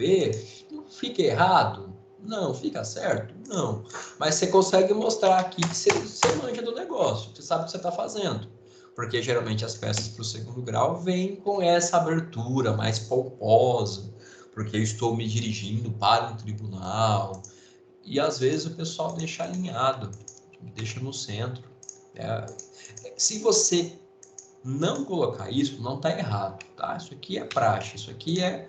A: não fica errado? Não. Fica certo? Não. Mas você consegue mostrar aqui que você manja do negócio, você sabe o que você está fazendo. Porque geralmente as peças para o segundo grau vêm com essa abertura mais pomposa, porque eu estou me dirigindo para um tribunal. E às vezes o pessoal deixa alinhado, deixa no centro. Se você não colocar isso, não está errado, tá? Isso aqui é praxe, isso aqui é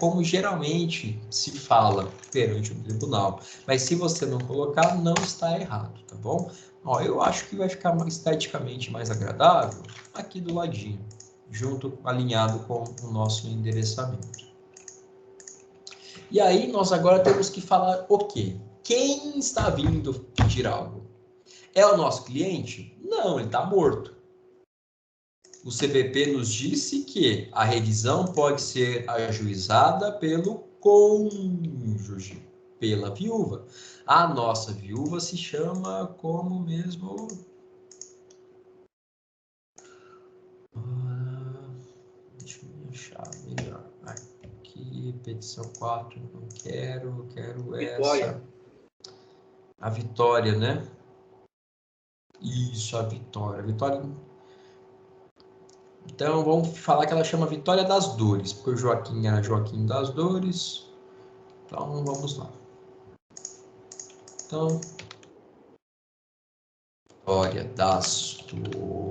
A: como geralmente se fala perante um tribunal. Mas se você não colocar, não está errado, tá bom? Ó, eu acho que vai ficar esteticamente mais agradável aqui do ladinho, alinhado com o nosso endereçamento. E aí nós agora temos que falar o quê? Quem está vindo pedir algo? É o nosso cliente? Não, ele está morto. O CPP nos disse que a revisão pode ser ajuizada pelo cônjuge. pela viúva. A nossa viúva se chama como mesmo? Deixa eu achar melhor. Aqui, petição 4, não quero, quero
C: Vitória.
A: essa. A Vitória, né? Isso, a Vitória. Vitória. Então, vamos falar que ela chama Vitória das Dores, porque o Joaquim era Joaquim das Dores. Então, vamos lá. Então, Vitória das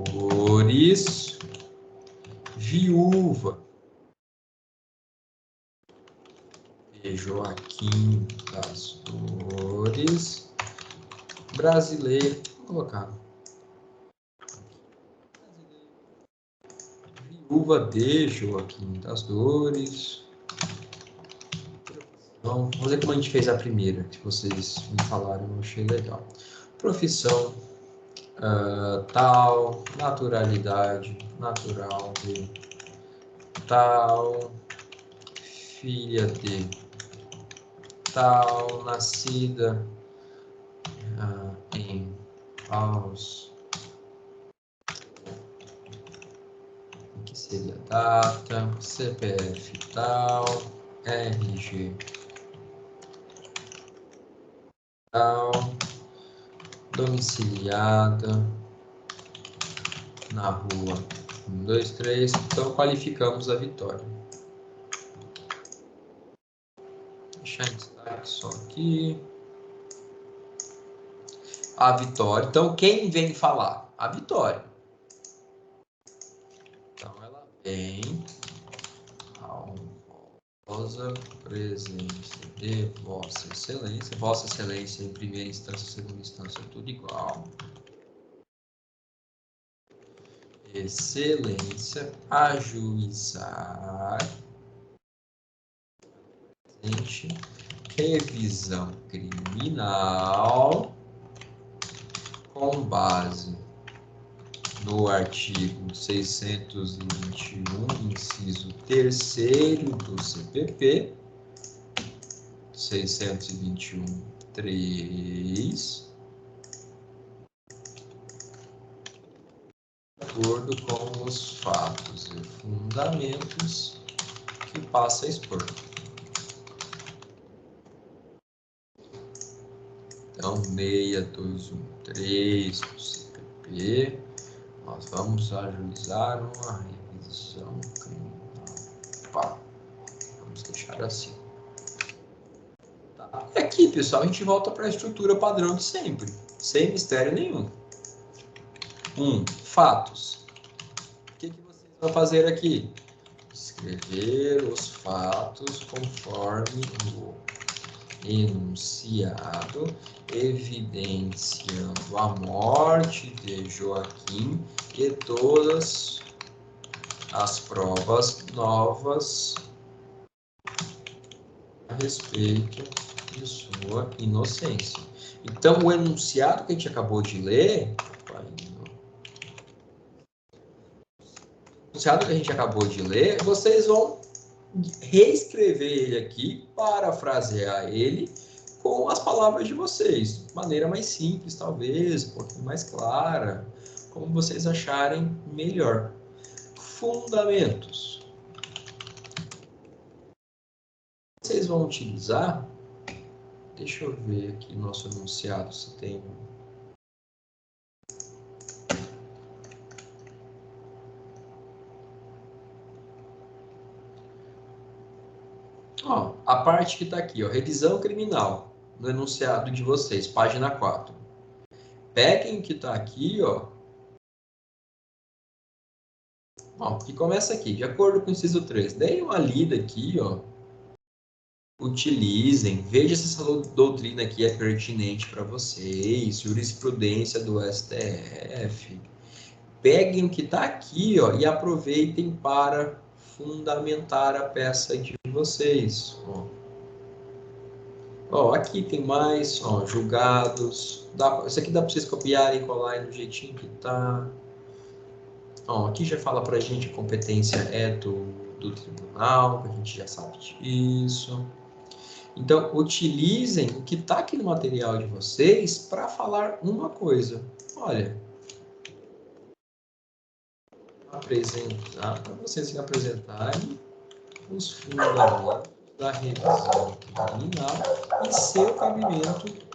A: Dores, viúva de Joaquim das Dores, brasileiro. Vou colocar. Viúva de Joaquim das Dores. Vamos fazer como a gente fez a primeira, que vocês me falaram, eu achei legal. Profissão, tal, naturalidade, natural de tal, filha de tal, nascida em Paus, que seria data, CPF tal, RG tal, domiciliada na rua 1, 2, 3, então qualificamos a vitória. Deixar em destaque só aqui. A Vitória. Então, quem vem falar? A Vitória. Então, ela vem a honrosa presença de Vossa Excelência. Vossa Excelência em primeira instância, segunda instância, tudo igual. Excelência, ajuizar, revisão criminal com base no artigo 621, inciso 3º do CPP, 621.3, de acordo com os fatos e fundamentos que passa a expor. Então, 6213 do CPP, nós vamos ajuizar uma revisão criminal. Opa, vamos deixar assim. Tá. E aqui, pessoal, a gente volta para a estrutura padrão de sempre, sem mistério nenhum. Fatos. O que vocês vão fazer aqui? Escrever os fatos conforme o enunciado, evidenciando a morte de Joaquim e todas as provas novas a respeito de sua inocência. Então, o enunciado que a gente acabou de ler, vocês vão reescrever ele aqui, parafrasear ele com as palavras de vocês, de maneira mais simples, talvez, um pouquinho mais clara, como vocês acharem melhor. Fundamentos. Vocês vão utilizar, deixa eu ver aqui nosso enunciado se tem. Ó, a parte que está aqui, ó, revisão criminal, no enunciado de vocês, página 4. Peguem o que está aqui, ó. Ó, que começa aqui, de acordo com o inciso 3. Deem uma lida aqui, ó. Utilizem, veja se essa doutrina aqui é pertinente para vocês, jurisprudência do STF. Peguem o que está aqui, ó, e aproveitem para fundamentar a peça de vocês. Ó, aqui tem mais, ó, julgados. Isso aqui dá para vocês copiarem e colarem do jeitinho que tá. Ó, aqui já fala para a gente a competência é do tribunal, que a gente já sabe disso. Então, utilizem o que está aqui no material de vocês para falar uma coisa. Olha, apresentar, para vocês se apresentarem os fundamentos da revisão criminal e seu cabimento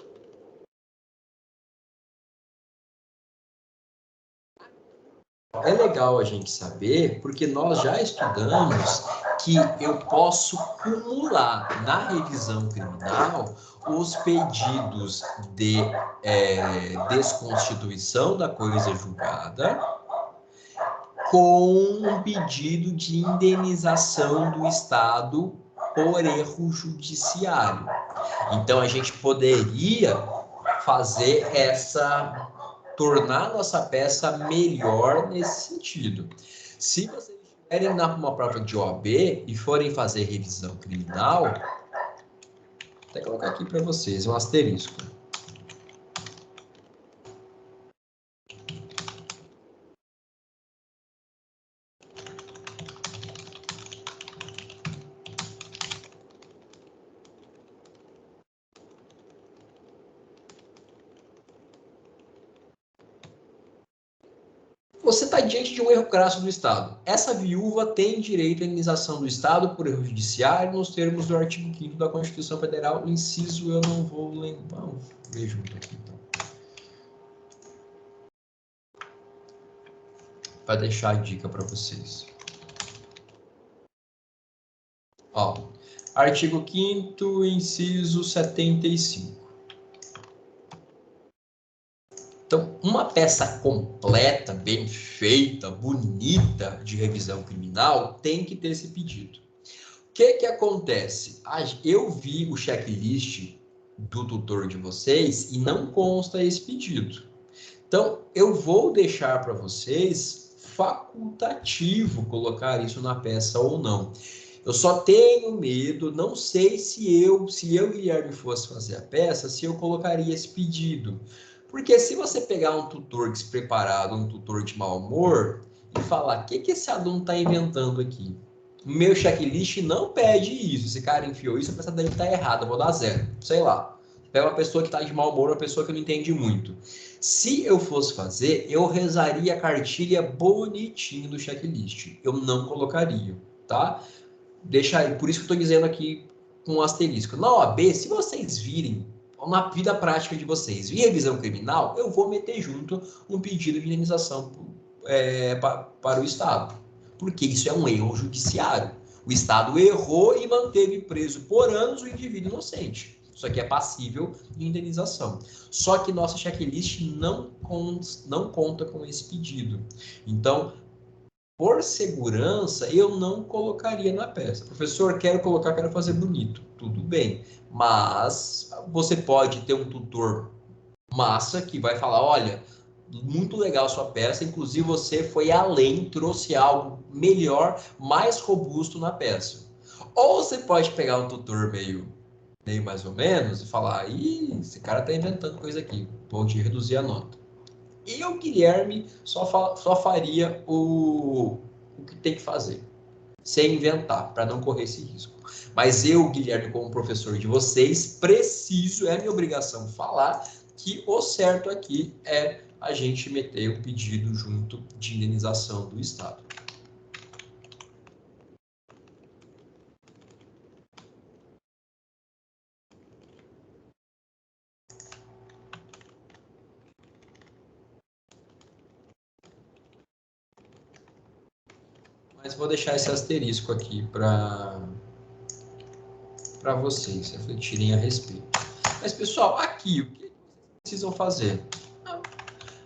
A: é legal a gente saber, porque nós já estudamos que eu posso cumular na revisão criminal os pedidos de desconstituição da coisa julgada com um pedido de indenização do Estado por erro judiciário. Então, a gente poderia fazer tornar a nossa peça melhor nesse sentido. Se vocês estiverem numa prova de OAB e forem fazer revisão criminal, vou até colocar aqui para vocês um asterisco. Você está diante de um erro crasso do Estado. Essa viúva tem direito à indenização do Estado por erro judiciário nos termos do artigo 5º da Constituição Federal, inciso eu não vou lembrar. Vamos ver junto aqui, então. Para deixar a dica para vocês. Ó, artigo 5º, inciso 75. Então, uma peça completa, bem feita, bonita de revisão criminal tem que ter esse pedido. O que acontece? Eu vi o checklist do tutor de vocês e não consta esse pedido. Então, eu vou deixar para vocês facultativo colocar isso na peça ou não. Eu só tenho medo, não sei se eu, Guilherme, fosse fazer a peça, se eu colocaria esse pedido. Porque se você pegar um tutor despreparado, um tutor de mau humor, e falar, o que esse aluno está inventando aqui? O meu checklist não pede isso. Esse cara enfiou isso, a pessoa dele está errada, vou dar 0. Sei lá. Pega uma pessoa que está de mau humor, uma pessoa que não entende muito. Se eu fosse fazer, eu rezaria a cartilha bonitinho do checklist. Eu não colocaria, tá? Deixa aí. Por isso que eu estou dizendo aqui com um asterisco. Na OAB, se vocês virem na vida prática de vocês, em revisão criminal, eu vou meter junto um pedido de indenização para o Estado. Porque isso é um erro judiciário. O Estado errou e manteve preso por anos o indivíduo inocente. Isso aqui é passível de indenização. Só que nossa checklist não conta com esse pedido. Então, por segurança, eu não colocaria na peça. Professor, quero fazer bonito. Tudo bem. Mas você pode ter um tutor massa que vai falar, olha, muito legal a sua peça, inclusive você foi além, trouxe algo melhor, mais robusto na peça. Ou você pode pegar um tutor meio mais ou menos e falar, ih, esse cara tá inventando coisa aqui, vou te reduzir a nota. Eu, Guilherme, só faria o que tem que fazer, sem inventar, para não correr esse risco. Mas eu, Guilherme, como professor de vocês, é minha obrigação falar que o certo aqui é a gente meter o pedido junto de indenização do Estado. Mas vou deixar esse asterisco aqui para vocês refletirem a respeito. Mas, pessoal, aqui, o que vocês precisam fazer?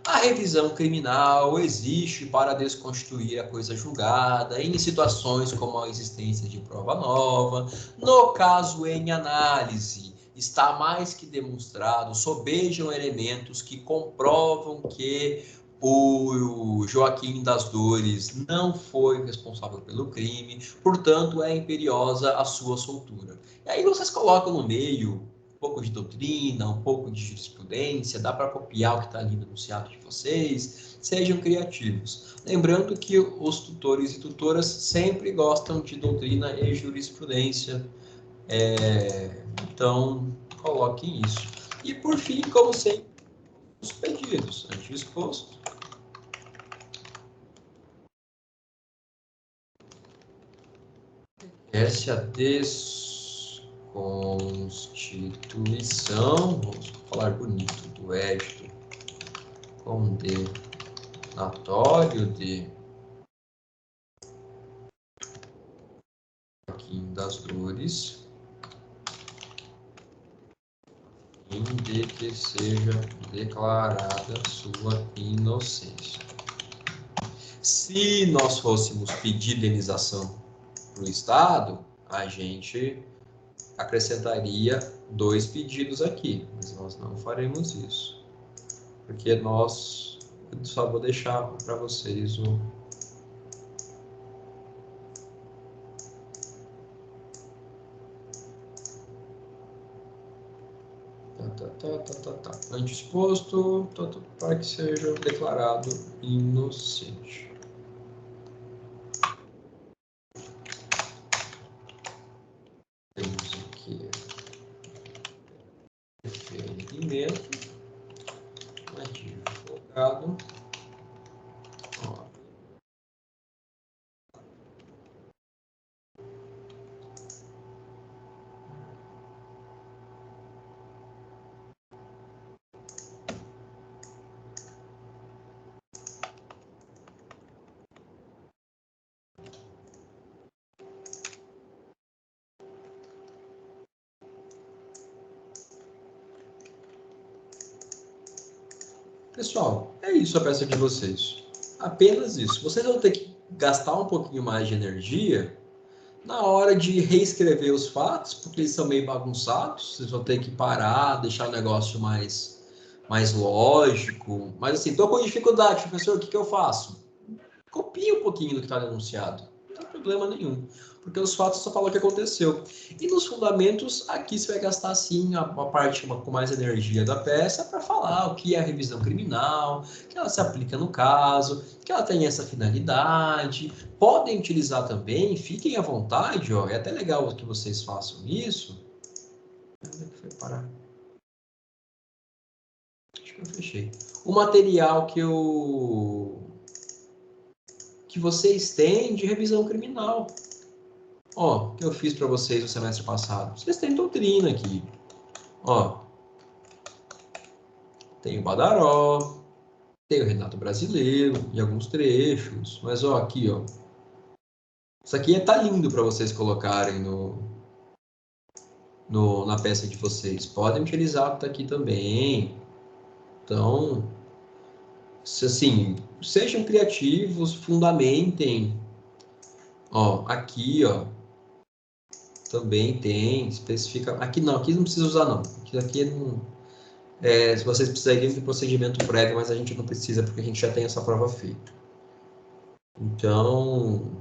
A: A revisão criminal existe para desconstituir a coisa julgada em situações como a existência de prova nova. No caso em análise, está mais que demonstrado, sobejam elementos que comprovam que o Joaquim das Dores não foi responsável pelo crime, portanto, é imperiosa a sua soltura. E aí vocês colocam no meio um pouco de doutrina, um pouco de jurisprudência, dá para copiar o que está ali no enunciado de vocês, sejam criativos. Lembrando que os tutores e tutoras sempre gostam de doutrina e jurisprudência, Então, coloquem isso. E, por fim, como sempre, os pedidos. Antidisposto. Essa é a desconstituição, vamos falar bonito, do edito condenatório de Joaquim das Dores, em de que seja declarada sua inocência. Se nós fôssemos pedir indenização para o Estado, a gente acrescentaria 2 pedidos aqui, mas nós não faremos isso, porque eu só vou deixar para vocês o antidisposto para que seja declarado inocente. Temos aqui referimento, advogado. Pessoal, é isso a peça de vocês. Apenas isso. Vocês vão ter que gastar um pouquinho mais de energia na hora de reescrever os fatos, porque eles são meio bagunçados. Vocês vão ter que parar, deixar o negócio mais lógico. Mas assim, estou com dificuldade, professor, o que eu faço? Copie um pouquinho do que está denunciado. Não tem problema nenhum. Porque os fatos só falam o que aconteceu. E nos fundamentos, aqui você vai gastar, sim, a parte com mais energia da peça para falar o que é a revisão criminal, que ela se aplica no caso, que ela tem essa finalidade. Podem utilizar também, fiquem à vontade, ó, é até legal que vocês façam isso. Onde é que foi parar? Acho que eu fechei. O material que vocês têm de revisão criminal. Ó, que eu fiz para vocês no semestre passado. Vocês têm doutrina aqui. Ó, tem o Badaró, tem o Renato Brasileiro e alguns trechos. Mas ó, aqui, ó. Isso aqui tá lindo para vocês colocarem na peça de vocês. Podem utilizar aqui também. Então, assim, sejam criativos, fundamentem. Ó, aqui, ó. Também tem, especifica... Aqui não precisa usar não. Aqui não... se vocês precisariam de procedimento prévio, mas a gente não precisa, porque a gente já tem essa prova feita. Então...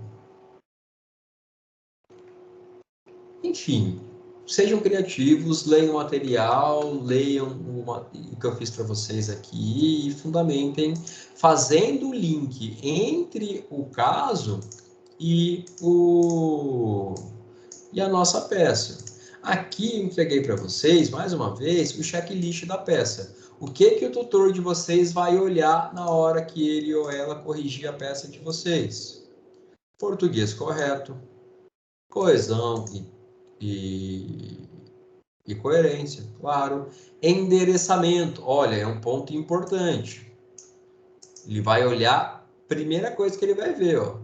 A: Enfim, sejam criativos, leiam o material, leiam o que eu fiz para vocês aqui e fundamentem, fazendo o link entre o caso e a nossa peça. Aqui eu entreguei para vocês, mais uma vez, o checklist da peça. O que o tutor de vocês vai olhar na hora que ele ou ela corrigir a peça de vocês? Português correto, coesão e coerência, claro. Endereçamento, olha, é um ponto importante. Ele vai olhar, primeira coisa que ele vai ver, ó.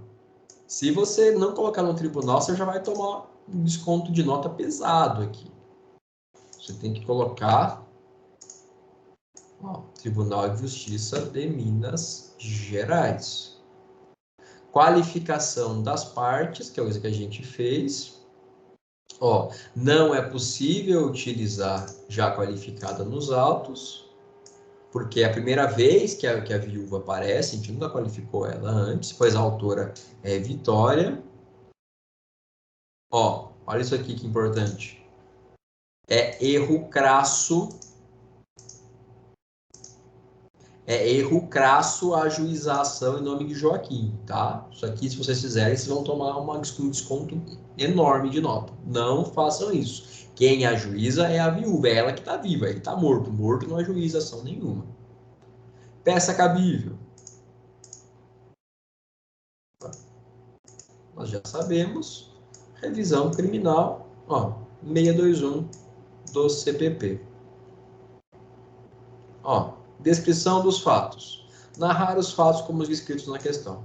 A: Se você não colocar no tribunal, você já vai tomar um desconto de nota pesado aqui. Você tem que colocar, ó, Tribunal de Justiça de Minas Gerais. Qualificação das partes, que é a coisa que a gente fez. Ó, não é possível utilizar já qualificada nos autos, porque é a primeira vez que a viúva aparece, a gente nunca qualificou ela antes, pois a autora é Vitória. Ó, olha isso aqui que importante. É erro crasso. É erro crasso a ajuizar a ação em nome de Joaquim, tá? Isso aqui, se vocês fizerem, vocês vão tomar um desconto enorme de nota. Não façam isso. Quem ajuiza é a viúva, é ela que está viva, ele está morto. Morto não ajuiza ação nenhuma. Peça cabível. Nós já sabemos. Revisão criminal, ó, 621 do CPP. Ó, descrição dos fatos. Narrar os fatos como descritos na questão.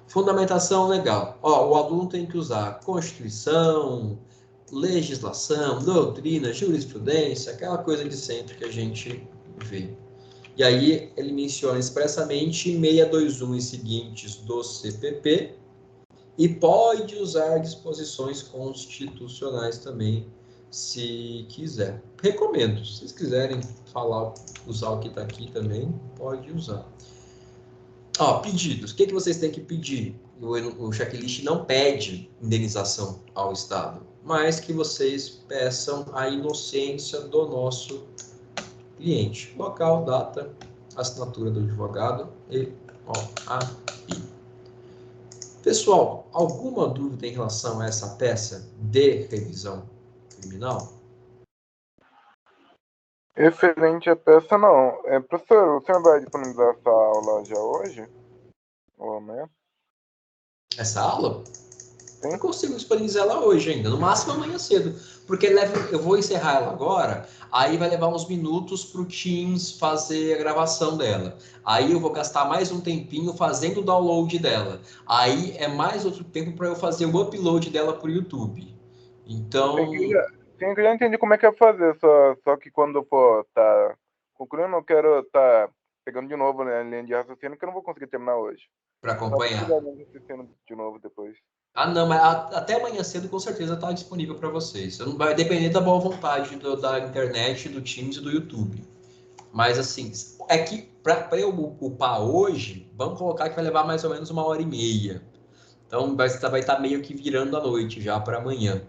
A: Fundamentação legal. Ó, o aluno tem que usar Constituição, legislação, doutrina, jurisprudência, aquela coisa de sempre que a gente vê. E aí ele menciona expressamente 621 e seguintes do CPP e pode usar disposições constitucionais também, se quiser. Recomendo, se vocês quiserem falar, usar o que está aqui também, pode usar. Ó, pedidos. O que vocês têm que pedir? O checklist não pede indenização ao Estado, mas que vocês peçam a inocência do nosso cliente. Local, data, assinatura do advogado e OAB. Pessoal, alguma dúvida em relação a essa peça de revisão criminal?
D: Excelente a peça, não. Professor, o senhor vai disponibilizar essa aula já hoje? Ou amanhã?
A: Essa aula?
D: Sim.
A: Eu consigo disponibilizar ela hoje ainda, no máximo amanhã cedo, porque eu vou encerrar ela agora, aí vai levar uns minutos para o Teams fazer a gravação dela. Aí eu vou gastar mais um tempinho fazendo o download dela. Aí é mais outro tempo para eu fazer o upload dela para o YouTube. Então...
D: Sim, eu já entendi como é que é fazer, só que quando for tá concluindo, eu quero tá pegando de novo, né, a linha de raciocínio, que eu não vou conseguir terminar hoje.
A: Para acompanhar.
D: De novo depois.
A: Ah, não, mas até amanhã cedo com certeza está disponível para vocês. Não vai depender da boa vontade da internet, do Teams e do YouTube. Mas assim, é que para eu upar hoje, vamos colocar que vai levar mais ou menos 1h30. Então vai estar meio que virando a noite já para amanhã.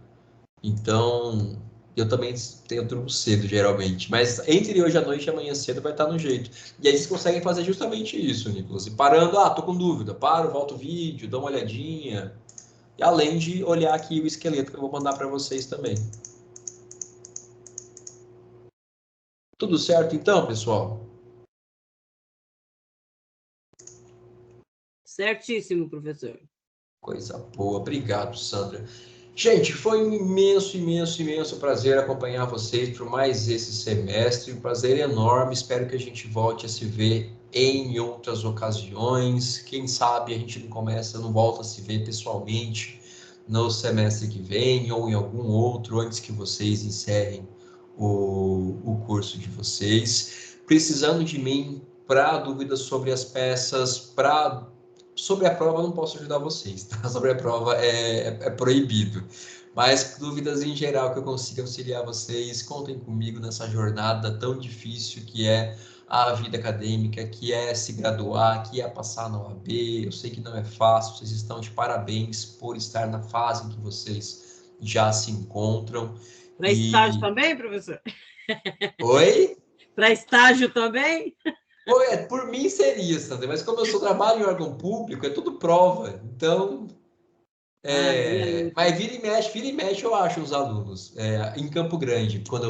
A: Então eu também tenho turno cedo, geralmente. Mas entre hoje à noite e amanhã cedo vai estar no jeito. E aí vocês conseguem fazer justamente isso, Nicolas. E parando, tô com dúvida, paro, volto o vídeo, dou uma olhadinha. E além de olhar aqui o esqueleto que eu vou mandar para vocês também. Tudo certo então, pessoal?
B: Certíssimo, professor.
A: Coisa boa. Obrigado, Sandra. Gente, foi um imenso, imenso, imenso prazer acompanhar vocês por mais esse semestre. Um prazer enorme. Espero que a gente volte a se ver em outras ocasiões. Quem sabe a gente não volta a se ver pessoalmente no semestre que vem ou em algum outro antes que vocês encerrem o curso de vocês. Precisando de mim para dúvidas sobre as peças, sobre a prova eu não posso ajudar vocês, tá? Sobre a prova é proibido. Mas dúvidas em geral que eu consiga auxiliar vocês, contem comigo nessa jornada tão difícil que é a vida acadêmica, que é se graduar, que é passar na OAB. Eu sei que não é fácil, vocês estão de parabéns por estar na fase em que vocês já se encontram.
B: Para estágio também, professor?
A: Oi?
B: Para estágio também?
A: Por mim seria, Sandra, mas como eu trabalho em órgão público, é tudo prova. Então, mas vira e mexe eu acho os alunos. Em Campo Grande, quando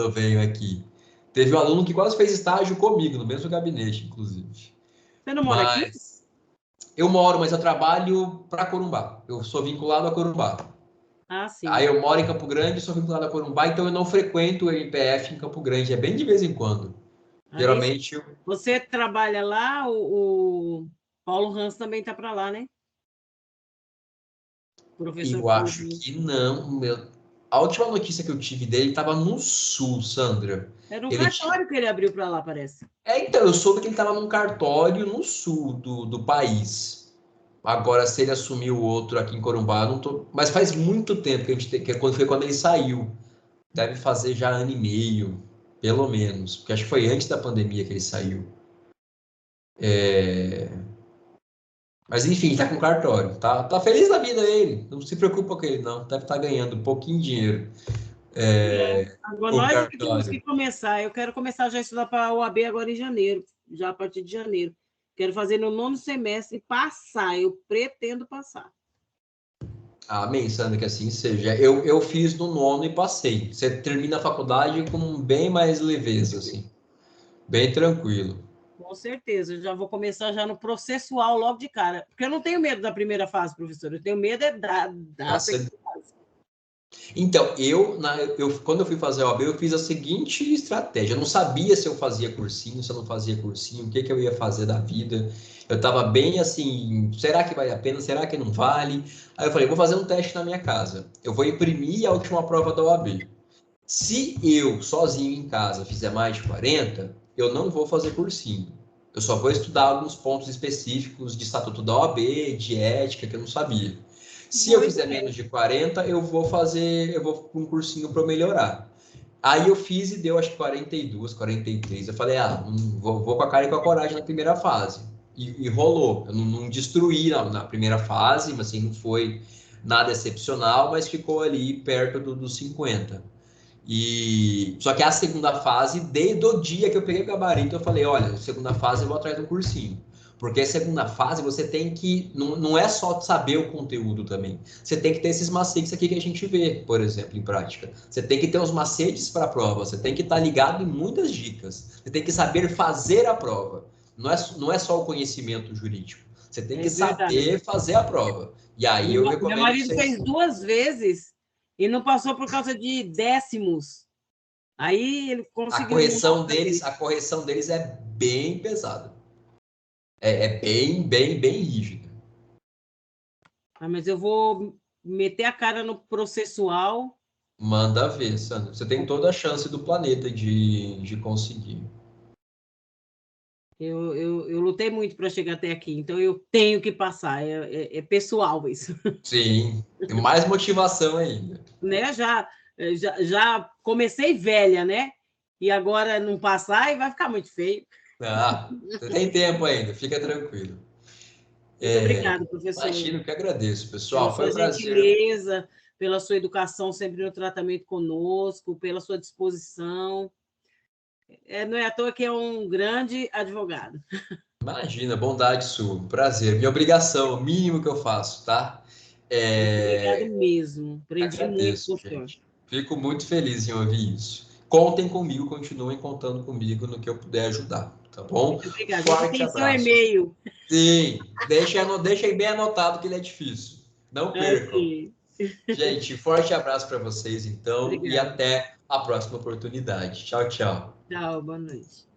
A: eu venho aqui. Teve um aluno que quase fez estágio comigo, no mesmo gabinete, inclusive.
B: Você não mora aqui?
A: Eu moro, mas eu trabalho para Corumbá. Eu sou vinculado a Corumbá.
B: Ah, sim.
A: Aí eu moro em Campo Grande, sou vinculado a Corumbá, então eu não frequento o MPF em Campo Grande. É bem de vez em quando. Geralmente...
B: Você trabalha lá, o Paulo Hans também está para lá, né?
A: Professor eu acho que não. A última notícia que eu tive dele estava no Sul, Sandra.
B: Era um cartório que ele abriu para lá, parece.
A: Então, eu soube que ele estava num cartório no Sul do país. Agora, se ele assumiu outro aqui em Corumbá, não tô... Mas faz muito tempo que foi quando ele saiu. Deve fazer já 1 ano e meio, pelo menos. Porque acho que foi antes da pandemia que ele saiu. Mas enfim, tá com cartório. Tá feliz da vida ele. Não se preocupa com ele, não. Deve estar ganhando um pouquinho de dinheiro.
B: Agora nós temos que começar. Eu quero começar já a estudar para a OAB agora em janeiro, já a partir de janeiro. Quero fazer no 9º semestre e passar. Eu pretendo passar.
A: Amém, Sandra, que assim seja. Eu fiz no 9º e passei. Você termina a faculdade com bem mais leveza, assim. Bem tranquilo.
B: Com certeza, eu já vou começar já no processual logo de cara. Porque eu não tenho medo da primeira fase, professor. Eu tenho medo da segunda fase.
A: Então, quando eu fui fazer a OAB, eu fiz a seguinte estratégia. Eu não sabia se eu fazia cursinho, se eu não fazia cursinho, o que eu ia fazer da vida. Eu estava bem assim, será que vale a pena? Será que não vale? Aí eu falei, vou fazer um teste na minha casa. Eu vou imprimir a última prova da OAB. Se eu, sozinho em casa, fizer mais de 40, eu não vou fazer cursinho. Eu só vou estudar alguns pontos específicos de estatuto da OAB, de ética, que eu não sabia. Se eu fizer menos de 40, eu vou para um cursinho para melhorar. Aí eu fiz e deu acho que 42, 43. Eu falei, vou com a cara e com a coragem na primeira fase. E rolou. Eu não destruí na primeira fase, mas assim, não foi nada excepcional, mas ficou ali perto dos 50. Só que a segunda fase, desde o dia que eu peguei o gabarito, eu falei, olha, segunda fase eu vou atrás do cursinho. Porque a segunda fase você tem que, não é só saber o conteúdo também. Você tem que ter esses macetes aqui que a gente vê, por exemplo, em prática. Você tem que ter os macetes para a prova, você tem que estar ligado em muitas dicas. Você tem que saber fazer a prova. Não é só o conhecimento jurídico. Você tem que saber fazer a prova. E aí eu recomendo.
B: Meu marido fez 2 vezes e não passou por causa de décimos. Aí ele conseguiu.
A: A correção deles é bem pesada. É bem rígida.
B: Mas eu vou meter a cara no processual.
A: Manda ver, Sandra. Você tem toda a chance do planeta de conseguir.
B: Eu lutei muito para chegar até aqui, então eu tenho que passar. É pessoal isso.
A: Sim, tem mais motivação ainda.
B: Né? Já comecei velha, né? E agora não passar e vai ficar muito feio.
A: Você tem tempo ainda, fica tranquilo.
B: Muito obrigada, professor.
A: Imagino que agradeço, pessoal.
B: Pela
A: Foi um
B: sua
A: prazer.
B: gentileza, pela sua educação sempre no tratamento conosco, pela sua disposição. Não é à toa que é um grande advogado.
A: Imagina, bondade sua, prazer. Minha obrigação, o mínimo que eu faço, tá?
B: Obrigado mesmo. Aprendi muito com o senhor.
A: Fico muito feliz em ouvir isso. Contem comigo, continuem contando comigo no que eu puder ajudar, tá bom?
B: Muito obrigada.
A: Forte abraço.
B: Seu e-mail.
A: Sim, deixem bem anotado que ele é difícil. Não percam.
B: Okay.
A: Gente, forte abraço para vocês, então,
B: Obrigada.
A: e até a próxima oportunidade. Tchau, tchau.
B: Tchau, boa noite.